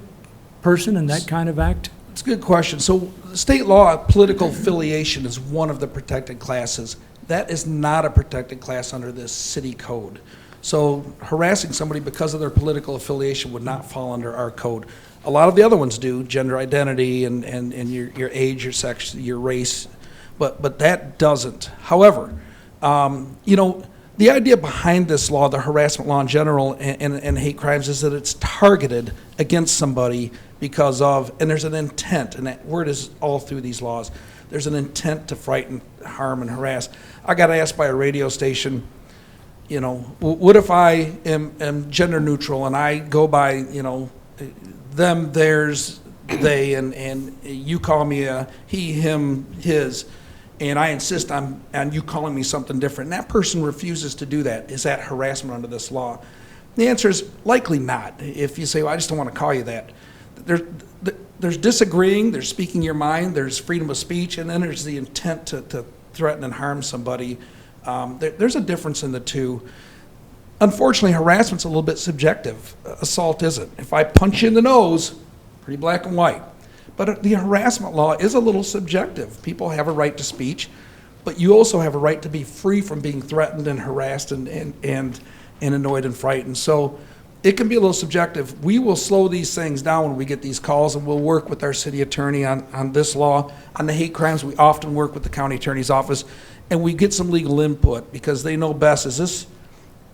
person and that kind of act? It's a good question. So state law, political affiliation is one of the protected classes. That is not a protected class under this city code. So harassing somebody because of their political affiliation would not fall under our code. A lot of the other ones do, gender identity and your age, your sex, your race, but that doesn't. However, the idea behind this law, the harassment law in general and hate crimes, is that it's targeted against somebody because of, and there's an intent, and that word is all through these laws, there's an intent to frighten, harm, and harass. I got asked by a radio station, what if I am gender neutral and I go by, them, theirs, they, and you call me a he, him, his, and I insist on you calling me something different, and that person refuses to do that. Is that harassment under this law? The answer is likely not. If you say, well, I just don't want to call you that. there's disagreeing, there's speaking your mind, there's freedom of speech, and then there's the intent to threaten and harm somebody. There's a difference in the two. Unfortunately, harassment's a little bit subjective. Assault isn't. If I punch you in the nose, pretty black and white. But the harassment law is a little subjective. People have a right to speech, but you also have a right to be free from being threatened and harassed and annoyed and frightened. So it can be a little subjective. We will slow these things down when we get these calls, and we'll work with our city attorney on this law. On the hate crimes, we often work with the county attorney's office, and we get some legal input because they know best,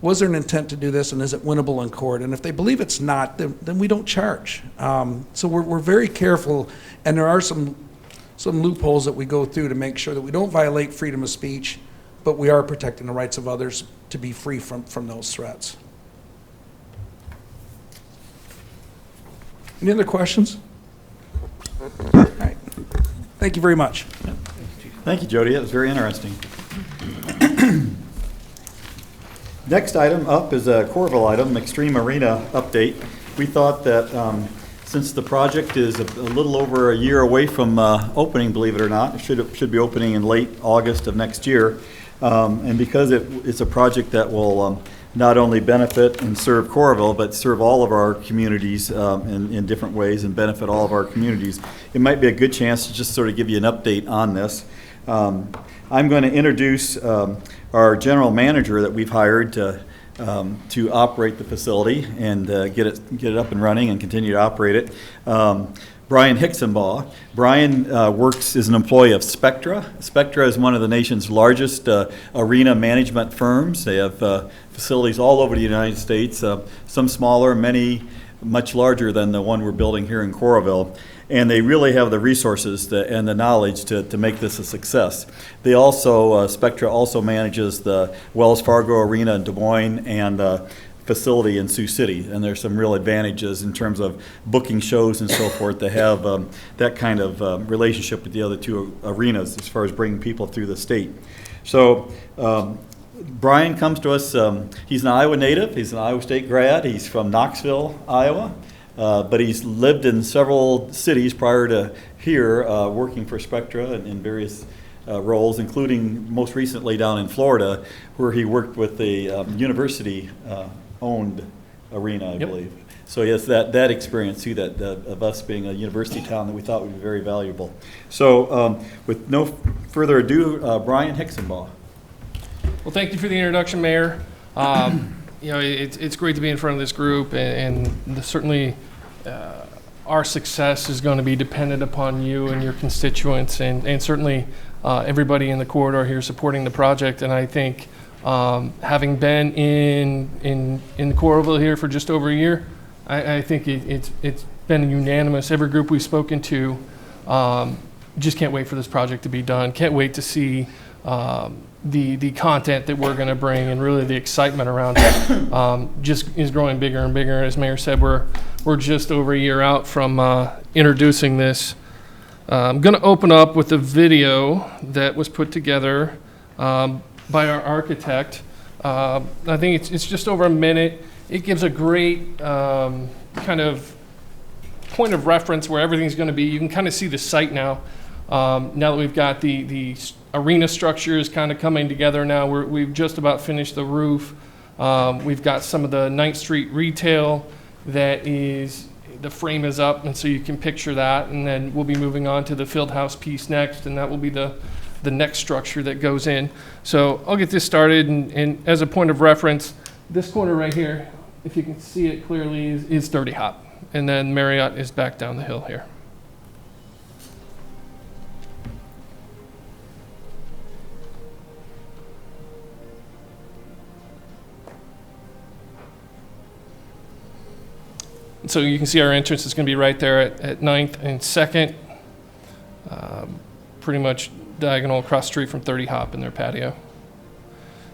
was there an intent to do this, and is it winnable in court? And if they believe it's not, then we don't charge. So we're very careful, and there are some loopholes that we go through to make sure that we don't violate freedom of speech, but we are protecting the rights of others to be free from those threats. Any other questions? All right. Thank you very much. Thank you, Jody. That was very interesting. Next item up is a Coralville item, Xtream Arena update. We thought that since the project is a little over a year away from opening, believe it or not, it should be opening in late August of next year, and because it's a project that will not only benefit and serve Coralville, but serve all of our communities in different ways and benefit all of our communities, it might be a good chance to just sort of give you an update on this. I'm going to introduce our general manager that we've hired to operate the facility and get it up and running and continue to operate it. Brian Hicksenbaugh. Brian works as an employee of Spectra. Spectra is one of the nation's largest arena management firms. They have facilities all over the United States, some smaller, many much larger than the one we're building here in Coralville. And they really have the resources and the knowledge to make this a success. They also, Spectra also manages the Wells Fargo Arena in Des Moines and facility in Sioux City. And there's some real advantages in terms of booking shows and so forth to have that kind of relationship with the other two arenas as far as bringing people through the state. So Brian comes to us, he's an Iowa native, he's an Iowa State grad, he's from Knoxville, Iowa. But he's lived in several cities prior to here, working for Spectra in various roles, including most recently down in Florida, where he worked with a university-owned arena, I believe. So he has that experience too, that of us being a university town that we thought would be very valuable. So with no further ado, Brian Hicksenbaugh. Well, thank you for the introduction, Mayor. You know, it's great to be in front of this group, and certainly our success is going to be dependent upon you and your constituents, and certainly everybody in the corridor here supporting the project. And I think having been in Coralville here for just over a year, I think it's been unanimous. Every group we've spoken to just can't wait for this project to be done. Can't wait to see the content that we're going to bring, and really the excitement around it just is growing bigger and bigger. As Mayor said, we're just over a year out from introducing this. I'm going to open up with a video that was put together by our architect. I think it's just over a minute. It gives a great kind of point of reference where everything's going to be. You can kind of see the site now. Now that we've got the arena structures kind of coming together now, we've just about finished the roof. We've got some of the 9th Street retail that is, the frame is up, and so you can picture that. And then we'll be moving on to the Fieldhouse piece next, and that will be the next structure that goes in. So I'll get this started, and as a point of reference, this corner right here, if you can see it clearly, is 30 Hop. And then Marriott is back down the hill here. So you can see our entrance is going to be right there at 9th and 2nd, pretty much diagonal across the street from 30 Hop in their patio.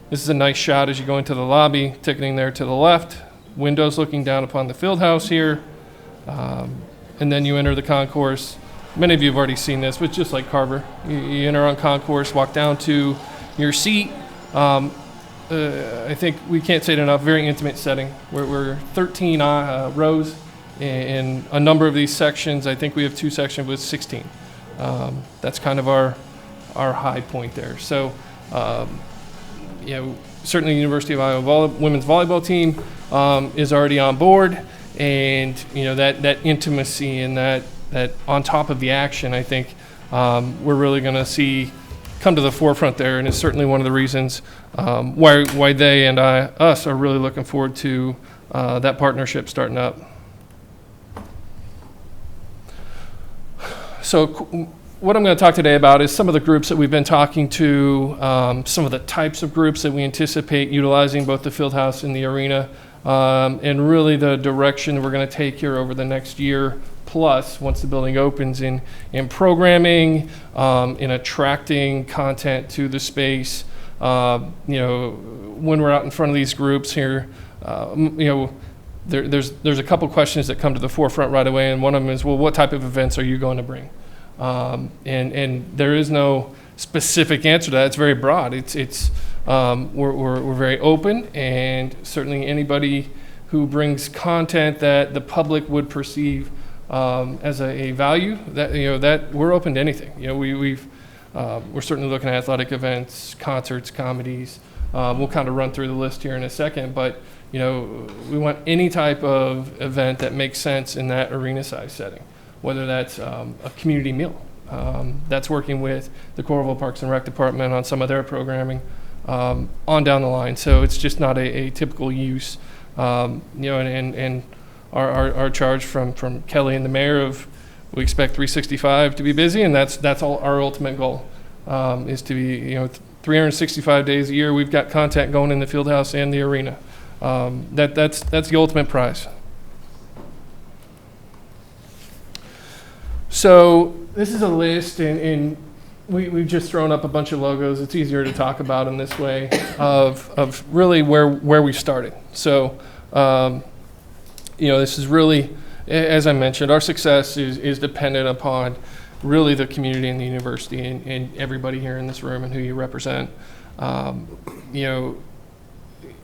This is a nice shot as you go into the lobby, ticketing there to the left, windows looking down upon the Fieldhouse here, and then you enter the concourse. Many of you have already seen this, but just like Carver, you enter on concourse, walk down to your seat. I think we can't say it enough, very intimate setting. We're 13 rows in a number of these sections. I think we have 2 sections with 16. That's kind of our high point there. So, certainly the University of Iowa women's volleyball team is already on board, and that intimacy and that on top of the action, I think we're really going to see come to the forefront there, and it's certainly one of the reasons why they and us are really looking forward to that partnership starting up. So what I'm going to talk today about is some of the groups that we've been talking to, some of the types of groups that we anticipate utilizing both the field house and the arena, and really the direction we're going to take here over the next year plus once the building opens in programming, in attracting content to the space. When we're out in front of these groups here, there's a couple questions that come to the forefront right away, and one of them is, well, what type of events are you going to bring? And there is no specific answer to that. It's very broad. We're very open, and certainly anybody who brings content that the public would perceive as a value, that we're open to anything. We're certainly looking at athletic events, concerts, comedies. We'll kind of run through the list here in a second, but we want any type of event that makes sense in that arena size setting, whether that's a community meal. That's working with the Coralville Parks and Rec Department on some of their programming on down the line. So it's just not a typical use. And our charge from Kelly and the mayor of, we expect 365 to be busy, and that's all our ultimate goal, is to be 365 days a year. We've got content going in the field house and the arena. That's the ultimate prize. So this is a list, and we've just thrown up a bunch of logos. It's easier to talk about in this way of really where we started. So this is really, as I mentioned, our success is dependent upon really the community and the university and everybody here in this room and who you represent.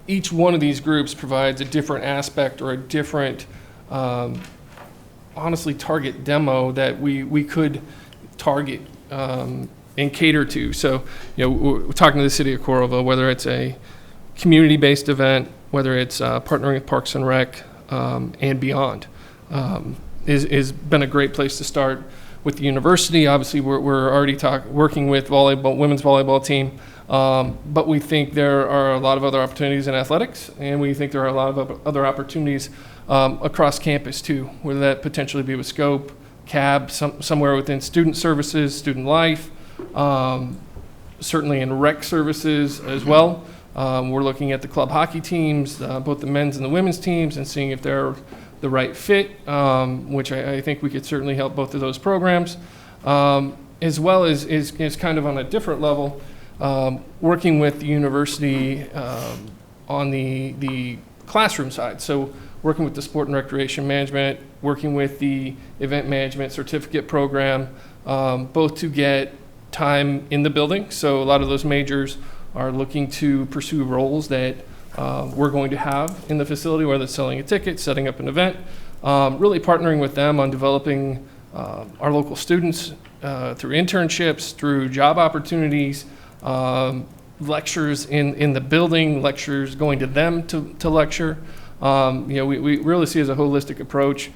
Each one of these groups provides a different aspect or a different honestly target demo that we could target and cater to. So we're talking to the city of Coralville, whether it's a community-based event, whether it's partnering with Parks and Rec and beyond, is been a great place to start. With the university, obviously we're already working with women's volleyball team, but we think there are a lot of other opportunities in athletics, and we think there are a lot of other opportunities across campus too, whether that potentially be with Scope, CAB, somewhere within student services, student life, certainly in rec services as well. We're looking at the club hockey teams, both the men's and the women's teams, and seeing if they're the right fit, which I think we could certainly help both of those programs, as well as is kind of on a different level, working with the university on the classroom side. So working with the sport and recreation management, working with the event management certificate program, both to get time in the building. So a lot of those majors are looking to pursue roles that we're going to have in the facility, whether it's selling a ticket, setting up an event, really partnering with them on developing our local students through internships, through job opportunities, lectures in the building, lectures going to them to lecture. We really see it as a holistic approach.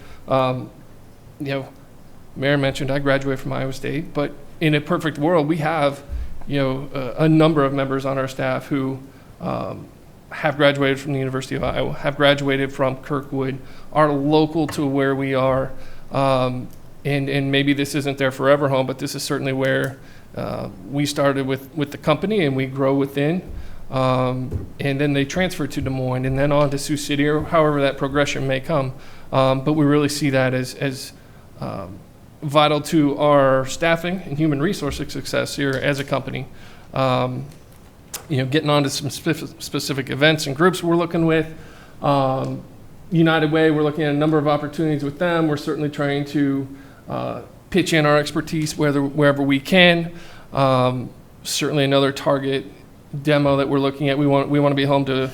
Mayor mentioned I graduated from Iowa State, but in a perfect world, we have a number of members on our staff who have graduated from the University of Iowa, have graduated from Kirkwood, are local to where we are, and maybe this isn't their forever home, but this is certainly where we started with the company, and we grow within, and then they transfer to Des Moines, and then on to Sioux City, or however that progression may come. But we really see that as vital to our staffing and human resource success here as a company. Getting on to some specific events and groups we're looking with. United Way, we're looking at a number of opportunities with them. We're certainly trying to pitch in our expertise wherever we can. Certainly another target demo that we're looking at. We want to be home to,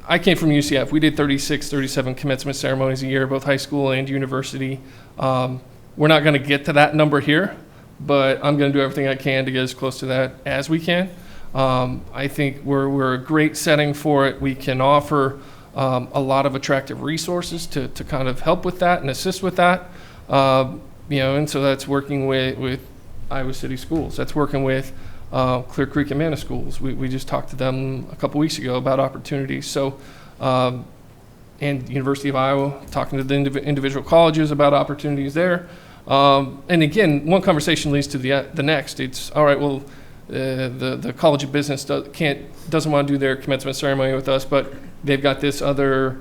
I came from UCF. We did 36, 37 commencement ceremonies a year, both high school and university. We're not going to get to that number here, but I'm going to do everything I can to get as close to that as we can. I think we're a great setting for it. We can offer a lot of attractive resources to kind of help with that and assist with that. And so that's working with Iowa City Schools. That's working with Clear Creek and Manna Schools. We just talked to them a couple weeks ago about opportunities. So, and University of Iowa, talking to the individual colleges about opportunities there. And again, one conversation leads to the next. It's all right. Well, the College of Business doesn't want to do their commencement ceremony with us, but they've got this other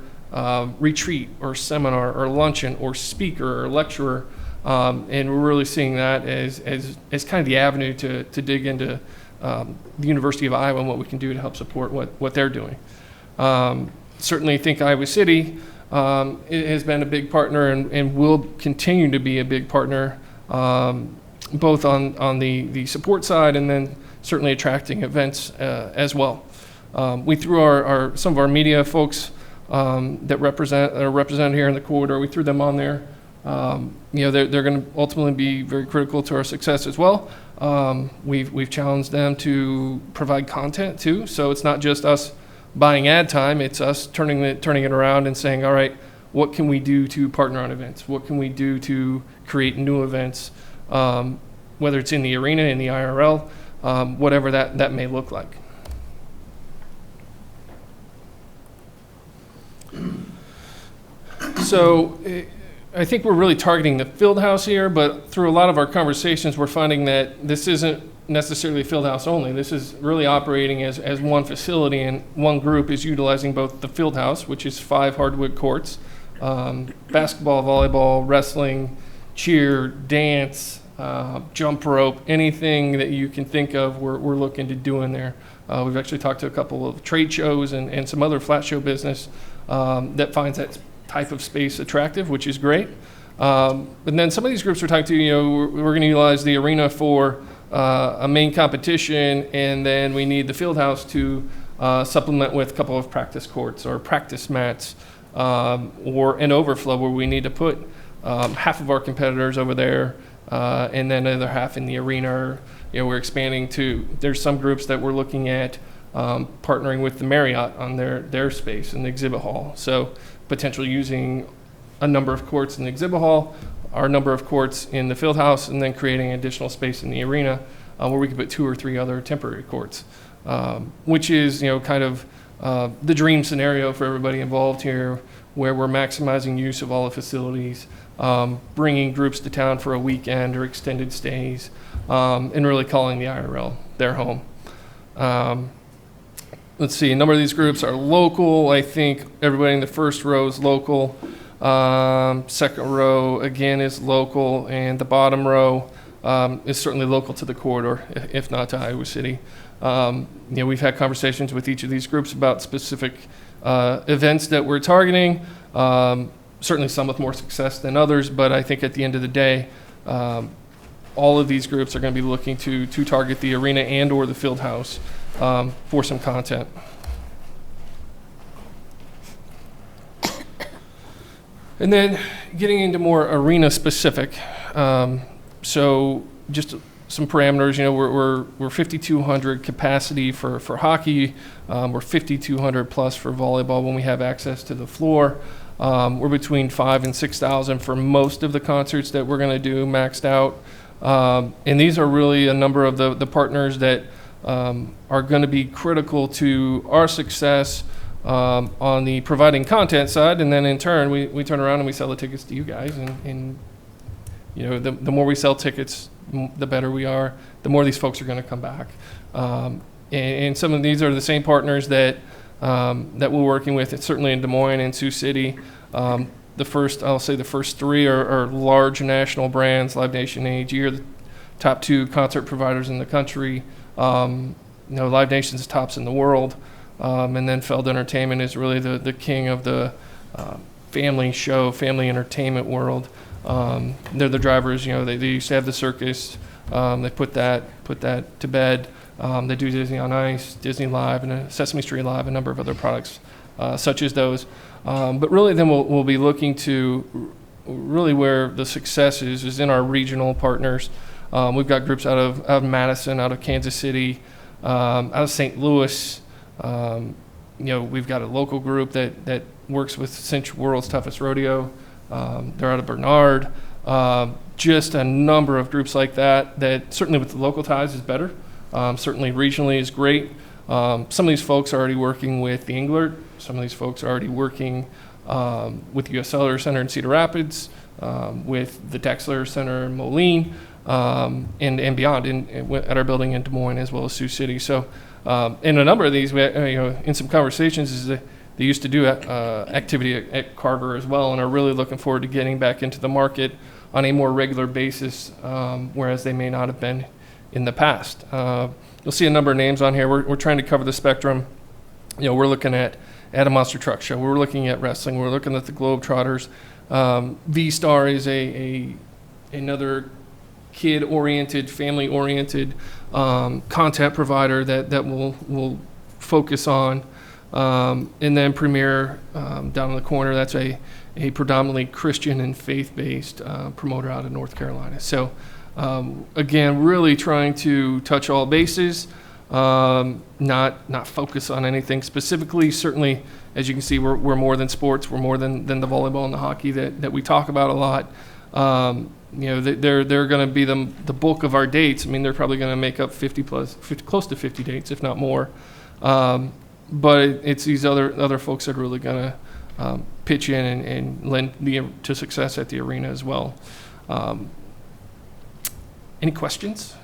retreat or seminar or luncheon or speaker or lecturer. And we're really seeing that as kind of the avenue to dig into the University of Iowa and what we can do to help support what they're doing. Certainly think Iowa City it has been a big partner and will continue to be a big partner, both on the support side and then certainly attracting events as well. We threw some of our media folks that are represented here in the corridor, we threw them on there. They're going to ultimately be very critical to our success as well. We've challenged them to provide content too, so it's not just us buying ad time, it's us turning it around and saying, all right, what can we do to partner on events? What can we do to create new events, whether it's in the arena, in the IRL, whatever that may look like. So I think we're really targeting the field house here, but through a lot of our conversations, we're finding that this isn't necessarily field house only. This is really operating as one facility, and one group is utilizing both the field house, which is 5 hardwood courts, basketball, volleyball, wrestling, cheer, dance, jump rope, anything that you can think of, we're looking to do in there. We've actually talked to a couple of trade shows and some other flat show business that finds that type of space attractive, which is great. But then some of these groups we're talking to, we're going to utilize the arena for a main competition, and then we need the field house to supplement with a couple of practice courts or practice mats, or an overflow where we need to put half of our competitors over there, and then another half in the arena. We're expanding to, there's some groups that we're looking at partnering with the Marriott on their space in the exhibit hall. So potentially using a number of courts in the exhibit hall, our number of courts in the field house, and then creating additional space in the arena where we could put 2 or 3 other temporary courts, which is kind of the dream scenario for everybody involved here, where we're maximizing use of all the facilities, bringing groups to town for a weekend or extended stays, and really calling the IRL their home. Let's see, a number of these groups are local. I think everybody in the first row is local. Second row, again, is local. And the bottom row is certainly local to the corridor, if not to Iowa City. We've had conversations with each of these groups about specific events that we're targeting. Certainly some with more success than others, but I think at the end of the day, all of these groups are going to be looking to target the arena and or the field house for some content. And then getting into more arena specific. So just some parameters, we're 5,200 capacity for hockey. We're 5,200 plus for volleyball when we have access to the floor. We're between 5,000 and 6,000 for most of the concerts that we're going to do maxed out. And these are really a number of the partners that are going to be critical to our success on the providing content side, and then in turn we turn around and we sell the tickets to you guys, and the more we sell tickets, the better we are, the more these folks are going to come back. And some of these are the same partners that we're working with. It's certainly in Des Moines and Sioux City. The first 3 are large national brands. Live Nation and AEG are the top 2 concert providers in the country. Live Nation's tops in the world. And then Feld Entertainment is really the king of the family entertainment world. They're the drivers. They used to have the circus. They put that to bed. They do Disney on Ice, Disney Live, and Sesame Street Live, a number of other products such as those. But really then we'll be looking to really where the success is in our regional partners. We've got groups out of Madison, out of Kansas City, out of St. Louis. We've got a local group that works with Central World's Toughest Rodeo. They're out of Bernard. Just a number of groups like that certainly with the local ties is better. Certainly regionally is great. Some of these folks are already working with the Englert. Some of these folks are already working with the U.S. Cellular Center in Cedar Rapids, with the Dexler Center in Moline, and beyond at our building in Des Moines as well as Sioux City. So in a number of these, in some conversations, is that they used to do activity at Carver as well, and are really looking forward to getting back into the market on a more regular basis, whereas they may not have been in the past. You'll see a number of names on here. We're trying to cover the spectrum. We're looking at a monster truck show. We're looking at wrestling. We're looking at the Globetrotters. V-Star is another kid-oriented, family-oriented content provider that we'll focus on. And then Premier down in the corner, that's a predominantly Christian and faith-based promoter out of North Carolina. So again, really trying to touch all bases, not focus on anything specifically. Certainly, as you can see, we're more than sports. We're more than the volleyball and the hockey that we talk about a lot. They're going to be the bulk of our dates. I mean, they're probably going to make up 50 close to 50 dates, if not more. But it's these other folks that are really going to pitch in and lend to success at the arena as well. Any questions?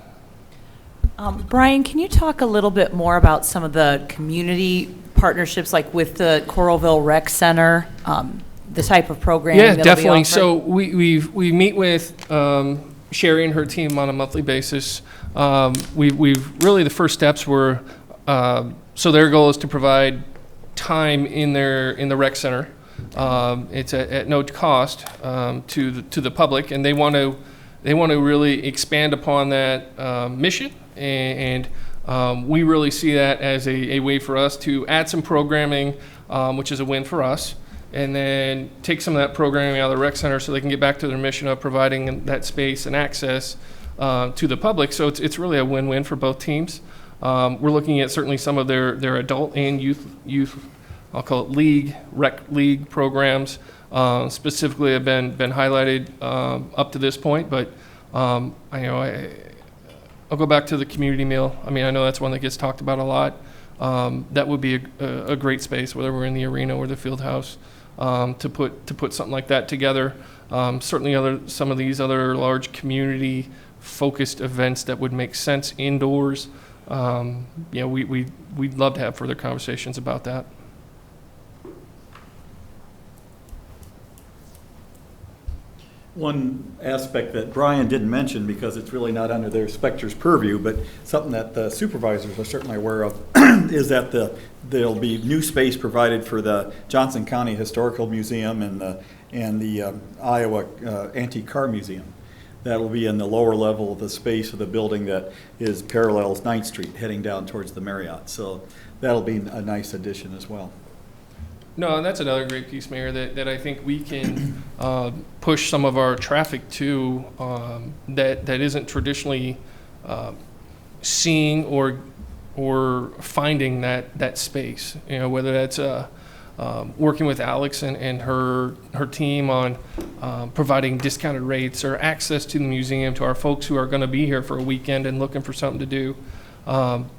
Brian, can you talk a little bit more about some of the community partnerships, like with the Coralville Rec Center, the type of programming? Yeah, that'll be definitely. offered? So we meet with Sherry and her team on a monthly basis. We've really, the first steps were, so their goal is to provide time in the rec center. It's at no cost to the public, and they want to really expand upon that mission, and we really see that as a way for us to add some programming, which is a win for us, and then take some of that programming out of the rec center so they can get back to their mission of providing that space and access to the public. So it's really a win-win for both teams. We're looking at certainly some of their adult and youth, I'll call it rec league programs, specifically have been highlighted up to this point. But I'll go back to the community meal. I mean, I know that's one that gets talked about a lot. That would be a great space, whether we're in the arena or the field house, to put something like that together. Certainly some of these other large community focused events that would make sense indoors. We'd love to have further conversations about that. One aspect that Brian didn't mention, because it's really not under their Spectre's purview, but something that the supervisors are certainly aware of, is that there'll be new space provided for the Johnson County Historical Museum and the Iowa Antique Car Museum. That'll be in the lower level of the space of the building that parallels 9th Street, heading down towards the Marriott. So that'll be a nice addition as well. No, and that's another great piece, Mayor, that I think we can push some of our traffic to that isn't traditionally seeing or finding that space. Whether that's working with Alex and her team on providing discounted rates or access to the museum to our folks who are going to be here for a weekend and looking for something to do.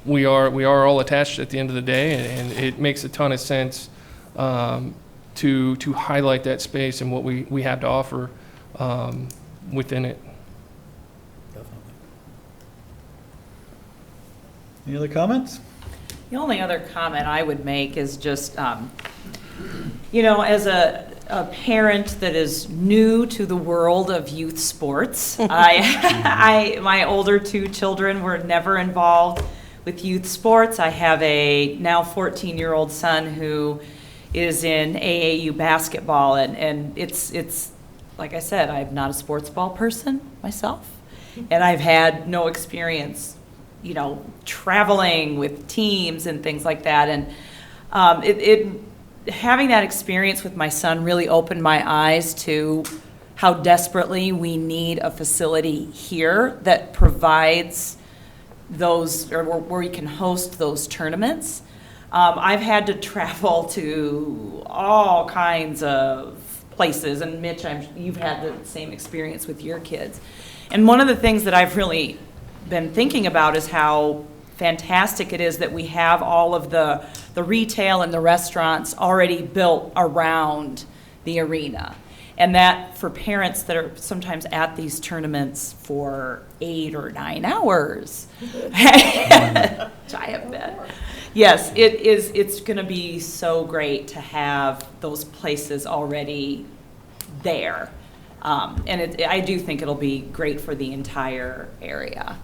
We are all attached at the end of the day, and it makes a ton of sense to highlight that space and what we have to offer within it. Definitely. Any other comments? The only other comment I would make is just, as a parent that is new to the world of youth sports, my older two children were never involved with youth sports. I have a now 14-year-old son who is in AAU basketball, and it's like I said, I'm not a sports ball person myself, and I've had no experience, traveling with teams and things like that, and having that experience with my son really opened my eyes to how desperately we need a facility here that provides those, or where we can host those tournaments. I've had to travel to all kinds of places, and Mitch, you've had the same experience with your kids. And one of the things that I've really been thinking about is how fantastic it is that we have all of the retail and the restaurants already built around the arena. And that for parents that are sometimes at these tournaments for 8 or 9 hours, which I have been. Yes, it's going to be so great to have those places already there. And I do think it'll be great for the entire area.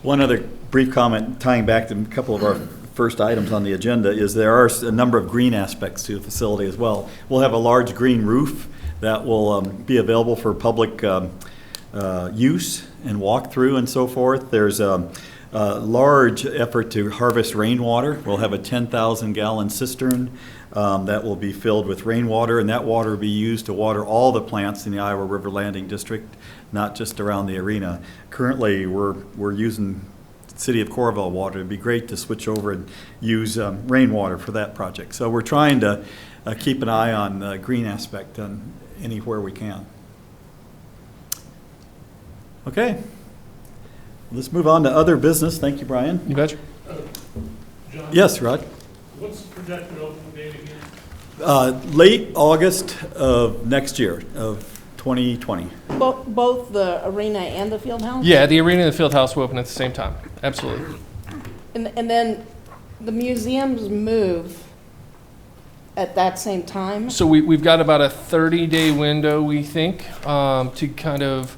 One other brief comment tying back to a couple of our first items on the agenda is there are a number of green aspects to the facility as well. We'll have a large green roof that will be available for public use and walk through and so forth. There's a large effort to harvest rainwater. We'll have a 10,000-gallon cistern that will be filled with rainwater, and that water will be used to water all the plants in the Iowa River Landing District, not just around the arena. Currently, we're using City of Coralville water. It'd be great to switch over and use rainwater for that project. So we're trying to keep an eye on the green aspect on anywhere we can. Okay. Let's move on to other business. Thank you, Brian. You betcha. John, Yes, Rod. what's the projected opening date again? Late August of next year, of 2020. Both the arena and the field house? Yeah, the arena and the field house will open at the same time. Absolutely. And then the museums move at that same time? So we've got about a 30-day window, we think, to kind of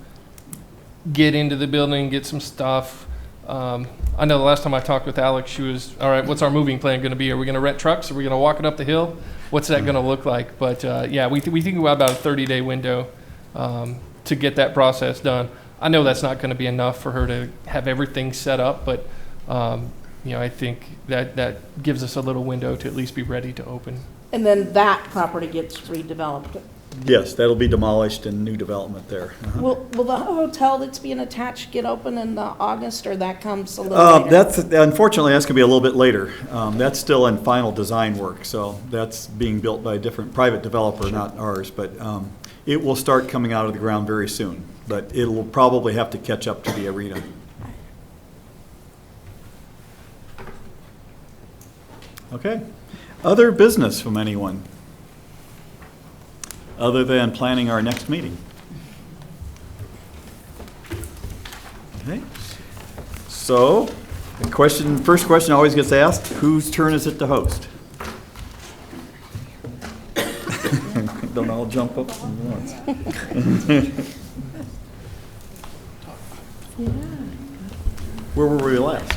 get into the building, get some stuff. I know the last time I talked with Alex, she was, all right, what's our moving plan going to be? Are we going to rent trucks? Are we going to walk it up the hill? What's that going to look like? But yeah, we think about a 30-day window to get that process done. I know that's not going to be enough for her to have everything set up, but you know, I think that gives us a little window to at least be ready to open. And then that property gets redeveloped? Yes, that'll be demolished and new development there. Will the hotel that's being attached get open in the August, or that comes a little later? Unfortunately, that's going to be a little bit later. That's still in final design work, so that's being built by a different private developer, not ours. But it will start coming out of the ground very soon, but it will probably have to catch up to the arena. Okay. Other business from anyone? Other than planning our next meeting. Okay. So, the first question always gets asked, whose turn is it to host? Don't all jump up at once. Where were we last?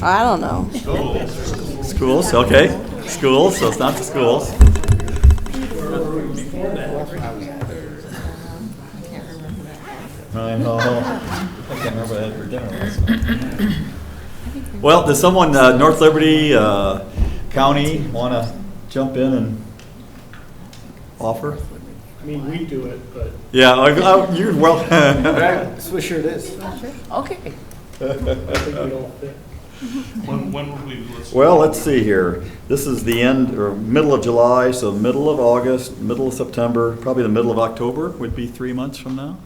I don't know. Schools, okay. Schools, so it's not the schools. I know. I can't remember what I had for dinner last night. Well, does someone, North Liberty County, want to jump in and offer? I mean, we do it, but. Yeah, you're well. Swiss shirt is. Okay. I think we all fit. When would we? Well, let's see here. This is the end or middle of July, so middle of August, middle of September, probably the middle of October would be 3 months from now.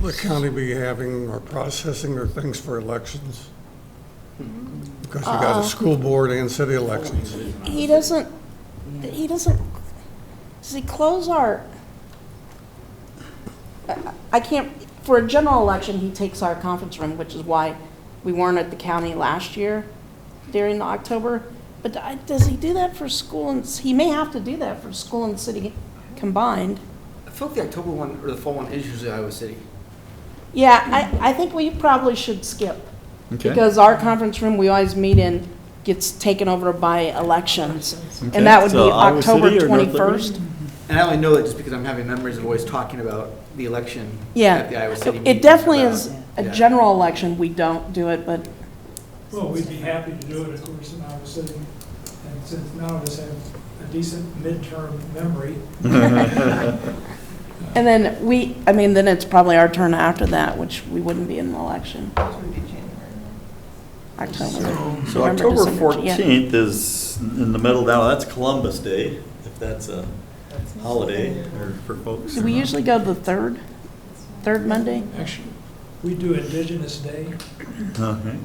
Will the county be having or processing their things for elections? Because you got a school board and city elections. He doesn't, does he close our, I can't, for a general election, he takes our conference room, which is why we weren't at the county last year during October. But does he do that for school? And he may have to do that for school and city combined. I feel like the October one or the fall one is usually Iowa City. Yeah, I think we probably should skip. Okay. Because our conference room we always meet in gets taken over by elections. Okay, And that would be so Iowa October City or North 21st. And I only know that just because I'm having memories of always talking about the election Yeah, at the Iowa City it meetings definitely about- is a yeah. general election, we don't do it, but Well, we'd be happy to do it, of course, in Iowa City. And since none of us have a decent midterm memory. And then then it's probably our turn after that, which we wouldn't be in the election. October. So November, October December, yeah. 14th is in the middle now, that's Columbus Day, if that's a holiday or for folks. Do or we not. usually go the third Monday? Actually, we do Indigenous Day. Okay.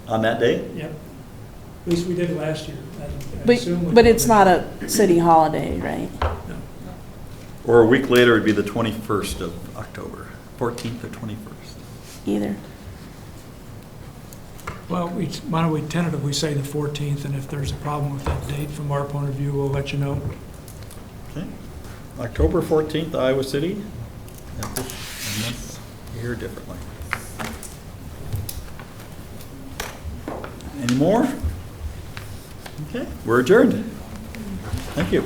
On that day? Yep. At least we did last year. I assume we But will it's this not year. a city holiday, right? No. Or a week later would be the 21st of October, 14th or 21st. Either. Well, why don't we tentatively say the 14th, and if there's a problem with that date from our point of view, we'll let you know. Okay. October 14th, Iowa City. Unless you hear differently. Any more? Okay, we're adjourned. Thank you.